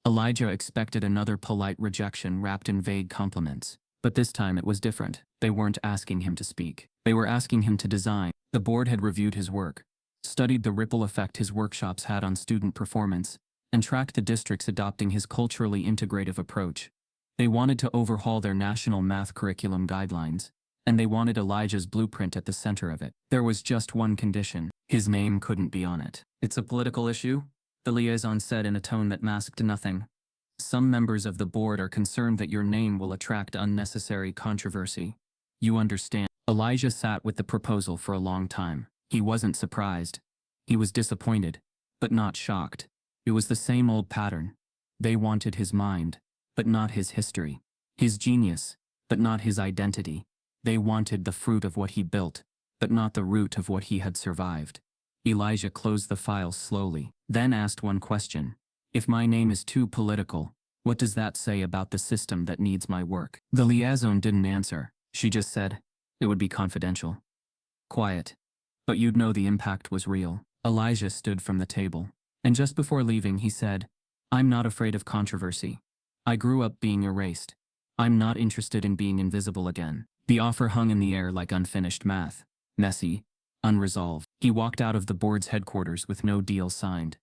Elijah expected another polite rejection wrapped in vague compliments. But this time it was different. They weren't asking him to speak. They were asking him to design. The board had reviewed his work, studied the ripple effect his workshops had on student performance, and tracked the districts adopting his culturally integrative approach. They wanted to overhaul their national math curriculum guidelines, and they wanted Elijah's blueprint at the center of it. There was just one condition: his name couldn't be on it. "It's a political issue?" the liaison said in a tone that masked nothing. "Some members of the board are concerned that your name will attract unnecessary controversy. You understand." Elijah sat with the proposal for a long time. He wasn't surprised. He was disappointed, but not shocked. It was the same old pattern. They wanted his mind, but not his history. His genius, but not his identity. They wanted the fruit of what he built, but not the root of what he had survived. Elijah closed the file slowly, then asked one question. "If my name is too political, what does that say about the system that needs my work?" The liaison didn't answer. She just said, "It would be confidential." Quiet. But you'd know the impact was real. Elijah stood from the table, and just before leaving he said, "I'm not afraid of controversy. I grew up being erased. I'm not interested in being invisible again." The offer hung in the air like unfinished math. Messy, unresolved. He walked out of the board's headquarters with no deal signed.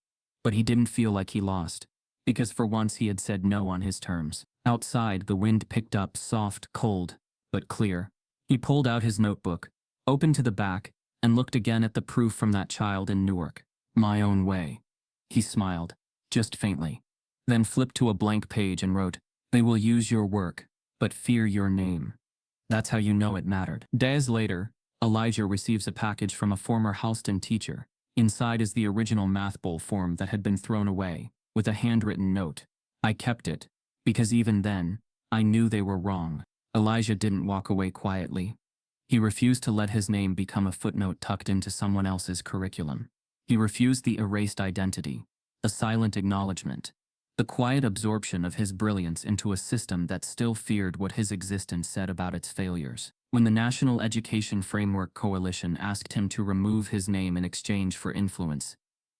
But he didn't feel like he lost, because for once he had said no on his terms. Outside, the wind picked up, soft, cold, but clear. He pulled out his notebook, opened to the back, and looked again at the proof from that child in Newark. "My own way." He smiled, just faintly, then flipped to a blank page and wrote, "They will use your work, but fear your name." That's how you know it mattered. Days later, Elijah receives a package from a former Houston teacher. Inside is the original math bowl form that had been thrown away, with a handwritten note. "I kept it, because even then, I knew they were wrong." Elijah didn't walk away quietly. He refused to let his name become a footnote tucked into someone else's curriculum. He refused the erased identity, the silent acknowledgement, the quiet absorption of his brilliance into a system that still feared what his existence said about its failures. When the National Education Framework Coalition asked him to remove his name in exchange for influence,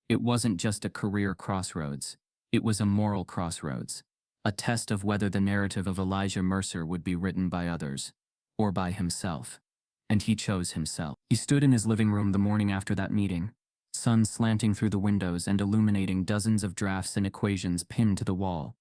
it wasn't just a career crossroads, it was a moral crossroads, a test of whether the narrative of Elijah Mercer would be written by others, or by himself. And he chose himself. He stood in his living room the morning after that meeting, sun slanting through the windows and illuminating dozens of drafts and equations pinned to the wall,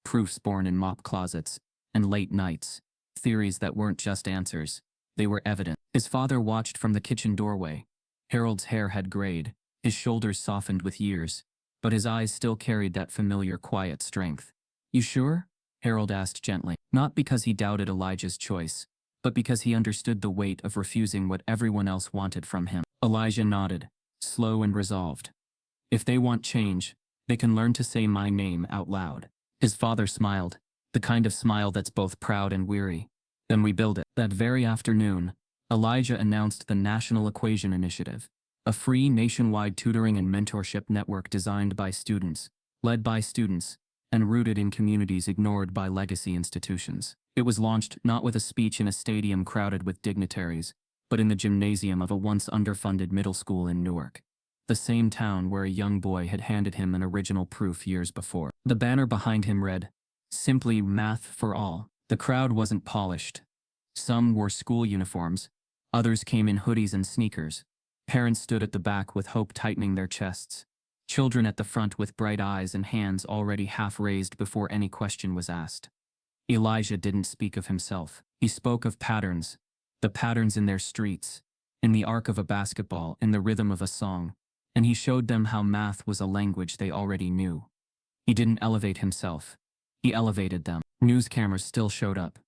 proofs born in mop closets, and late nights, theories that weren't just answers, they were evident. His father watched from the kitchen doorway. Harold's hair had grayed, his shoulders softened with years, but his eyes still carried that familiar quiet strength. "You sure?" Harold asked gently, not because he doubted Elijah's choice, but because he understood the weight of refusing what everyone else wanted from him. Elijah nodded, slow and resolved. "If they want change, they can learn to say my name out loud." His father smiled, the kind of smile that's both proud and weary. "Then we build it." That very afternoon, Elijah announced the National Equation Initiative, a free nationwide tutoring and mentorship network designed by students, led by students, and rooted in communities ignored by legacy institutions. It was launched not with a speech in a stadium crowded with dignitaries, but in the gymnasium of a once underfunded middle school in Newark, the same town where a young boy had handed him an original proof years before. The banner behind him read, "Simply Math for All." The crowd wasn't polished. Some wore school uniforms, others came in hoodies and sneakers. Parents stood at the back with hope tightening their chests. Children at the front with bright eyes and hands already half raised before any question was asked. Elijah didn't speak of himself. He spoke of patterns, the patterns in their streets, in the arc of a basketball, in the rhythm of a song, and he showed them how math was a language they already knew. He didn't elevate himself. He elevated them. News cameras still showed up.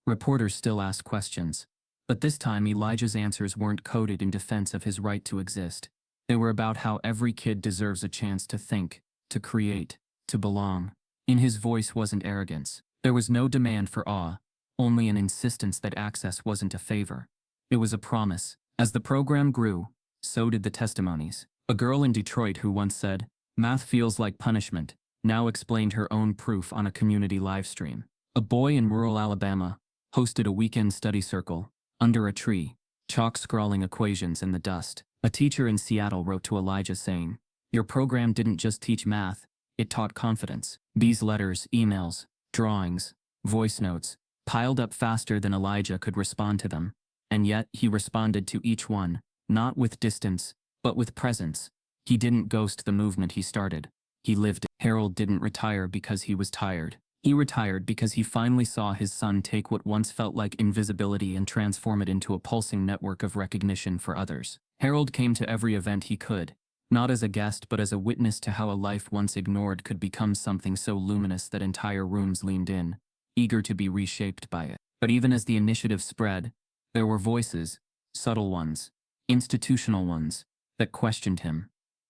Reporters still asked questions. But this time Elijah's answers weren't coded in defense of his right to exist. They were about how every kid deserves a chance to think, to create, to belong. In his voice wasn't arrogance. There was no demand for awe, only an insistence that access wasn't a favor. It was a promise. As the program grew, so did the testimonies. A girl in Detroit who once said, "Math feels like punishment, now explained her own proof on a community livestream. A boy in rural Alabama hosted a weekend study circle under a tree, chalk scrawling equations in the dust. A teacher in Seattle wrote to Elijah saying, "Your program didn't just teach math, it taught confidence." These letters, emails, drawings, voice notes, piled up faster than Elijah could respond to them, and yet he responded to each one, not with distance, but with presence. He didn't ghost the movement he started. He lived it. Harold didn't retire because he was tired. He retired because he finally saw his son take what once felt like invisibility and transform it into a pulsing network of recognition for others. Harold came to every event he could, not as a guest but as a witness to how a life once ignored could become something so luminous that entire rooms leaned in, eager to be reshaped by it. But even as the initiative spread, there were voices, subtle ones, institutional ones, that questioned him.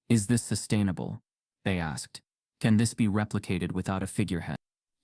Is this sustainable? They asked. Can this be replicated without a figurehead?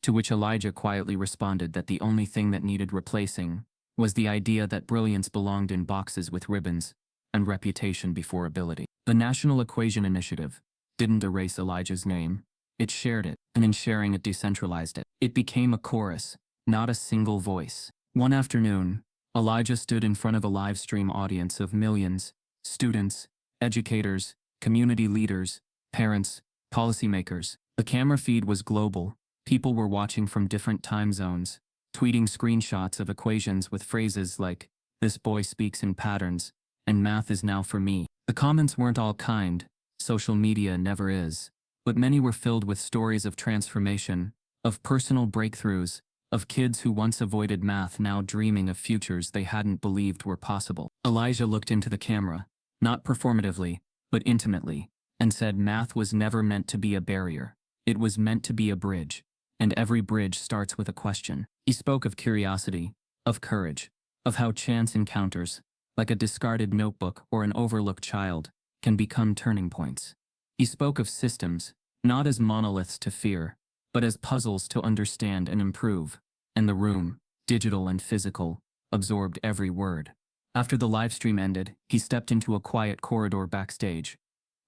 To which Elijah quietly responded that the only thing that needed replacing was the idea that brilliance belonged in boxes with ribbons and reputation before ability. The National Equation Initiative didn't erase Elijah's name, it shared it, and in sharing it decentralized it. It became a chorus, not a single voice. One afternoon, Elijah stood in front of a live stream audience of millions, students, educators, community leaders, parents, policymakers. The camera feed was global. People were watching from different time zones, tweeting screenshots of equations with phrases like, "This boy speaks in patterns," and "Math is now for me." The comments weren't all kind, social media never is, but many were filled with stories of transformation, of personal breakthroughs, of kids who once avoided math now dreaming of futures they hadn't believed were possible. Elijah looked into the camera, not performatively, but intimately, and said math was never meant to be a barrier. It was meant to be a bridge. And every bridge starts with a question. He spoke of curiosity, of courage, of how chance encounters, like a discarded notebook or an overlooked child, can become turning points. He spoke of systems, not as monoliths to fear, but as puzzles to understand and improve. And the room, digital and physical, absorbed every word. After the livestream ended, he stepped into a quiet corridor backstage,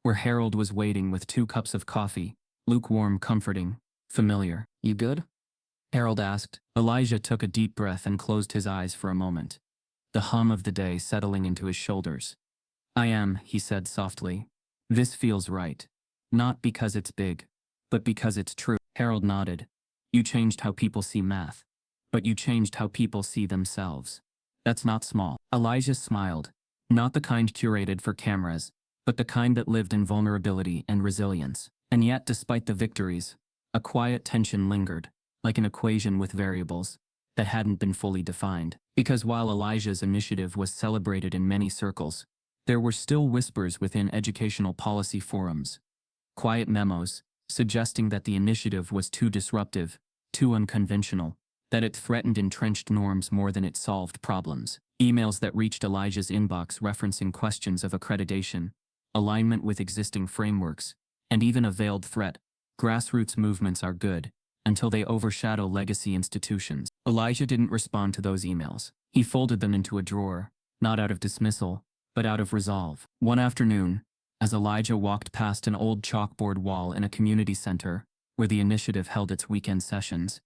where Harold was waiting with 2 cups of coffee, lukewarm, comforting, familiar. "You good?" Harold asked. Elijah took a deep breath and closed his eyes for a moment, the hum of the day settling into his shoulders. "I am," he said softly. "This feels right. Not because it's big, but because it's true." Harold nodded. "You changed how people see math, but you changed how people see themselves. That's not small." Elijah smiled, not the kind curated for cameras, but the kind that lived in vulnerability and resilience. And yet, despite the victories, a quiet tension lingered, like an equation with variables that hadn't been fully defined. Because while Elijah's initiative was celebrated in many circles, there were still whispers within educational policy forums. Quiet memos, suggesting that the initiative was too disruptive, too unconventional, that it threatened entrenched norms more than it solved problems. Emails that reached Elijah's inbox referencing questions of accreditation, alignment with existing frameworks, and even a veiled threat. Grassroots movements are good, until they overshadow legacy institutions. Elijah didn't respond to those emails. He folded them into a drawer, not out of dismissal, but out of resolve. One afternoon, as Elijah walked past an old chalkboard wall in a community center, where the initiative held its weekend sessions,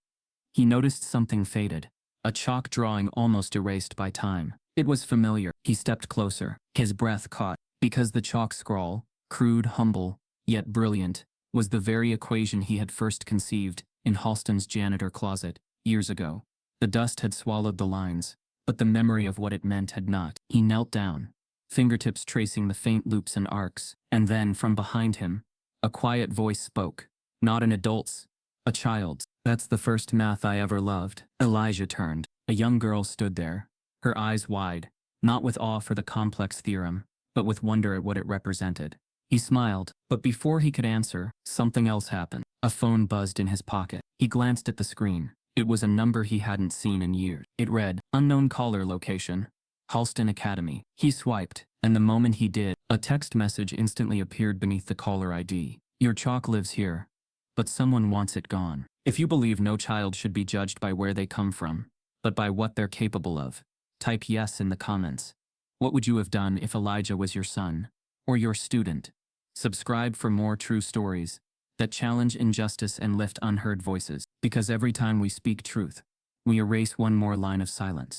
he noticed something faded, a chalk drawing almost erased by time. It was familiar. He stepped closer, his breath caught, because the chalk scrawl, crude, humble, yet brilliant, was the very equation he had first conceived in Halston's janitor closet, years ago. The dust had swallowed the lines, but the memory of what it meant had not. He knelt down, fingertips tracing the faint loops and arcs, and then, from behind him, a quiet voice spoke. Not an adult's, a child's. "That's the first math I ever loved." Elijah turned. A young girl stood there, her eyes wide, not with awe for the complex theorem, but with wonder at what it represented. He smiled, but before he could answer, something else happened. A phone buzzed in his pocket. He glanced at the screen. It was a number he hadn't seen in years. It read, "Unknown caller location, Halston Academy." He swiped, and the moment he did, a text message instantly appeared beneath the caller ID. "Your chalk lives here, but someone wants it gone. If you believe no child should be judged by where they come from, but by what they're capable of, type yes in the comments. What would you have done if Elijah was your son, or your student?" Subscribe for more true stories. that challenge injustice and lift unheard voices. Because every time we speak truth, we erase one more line of silence.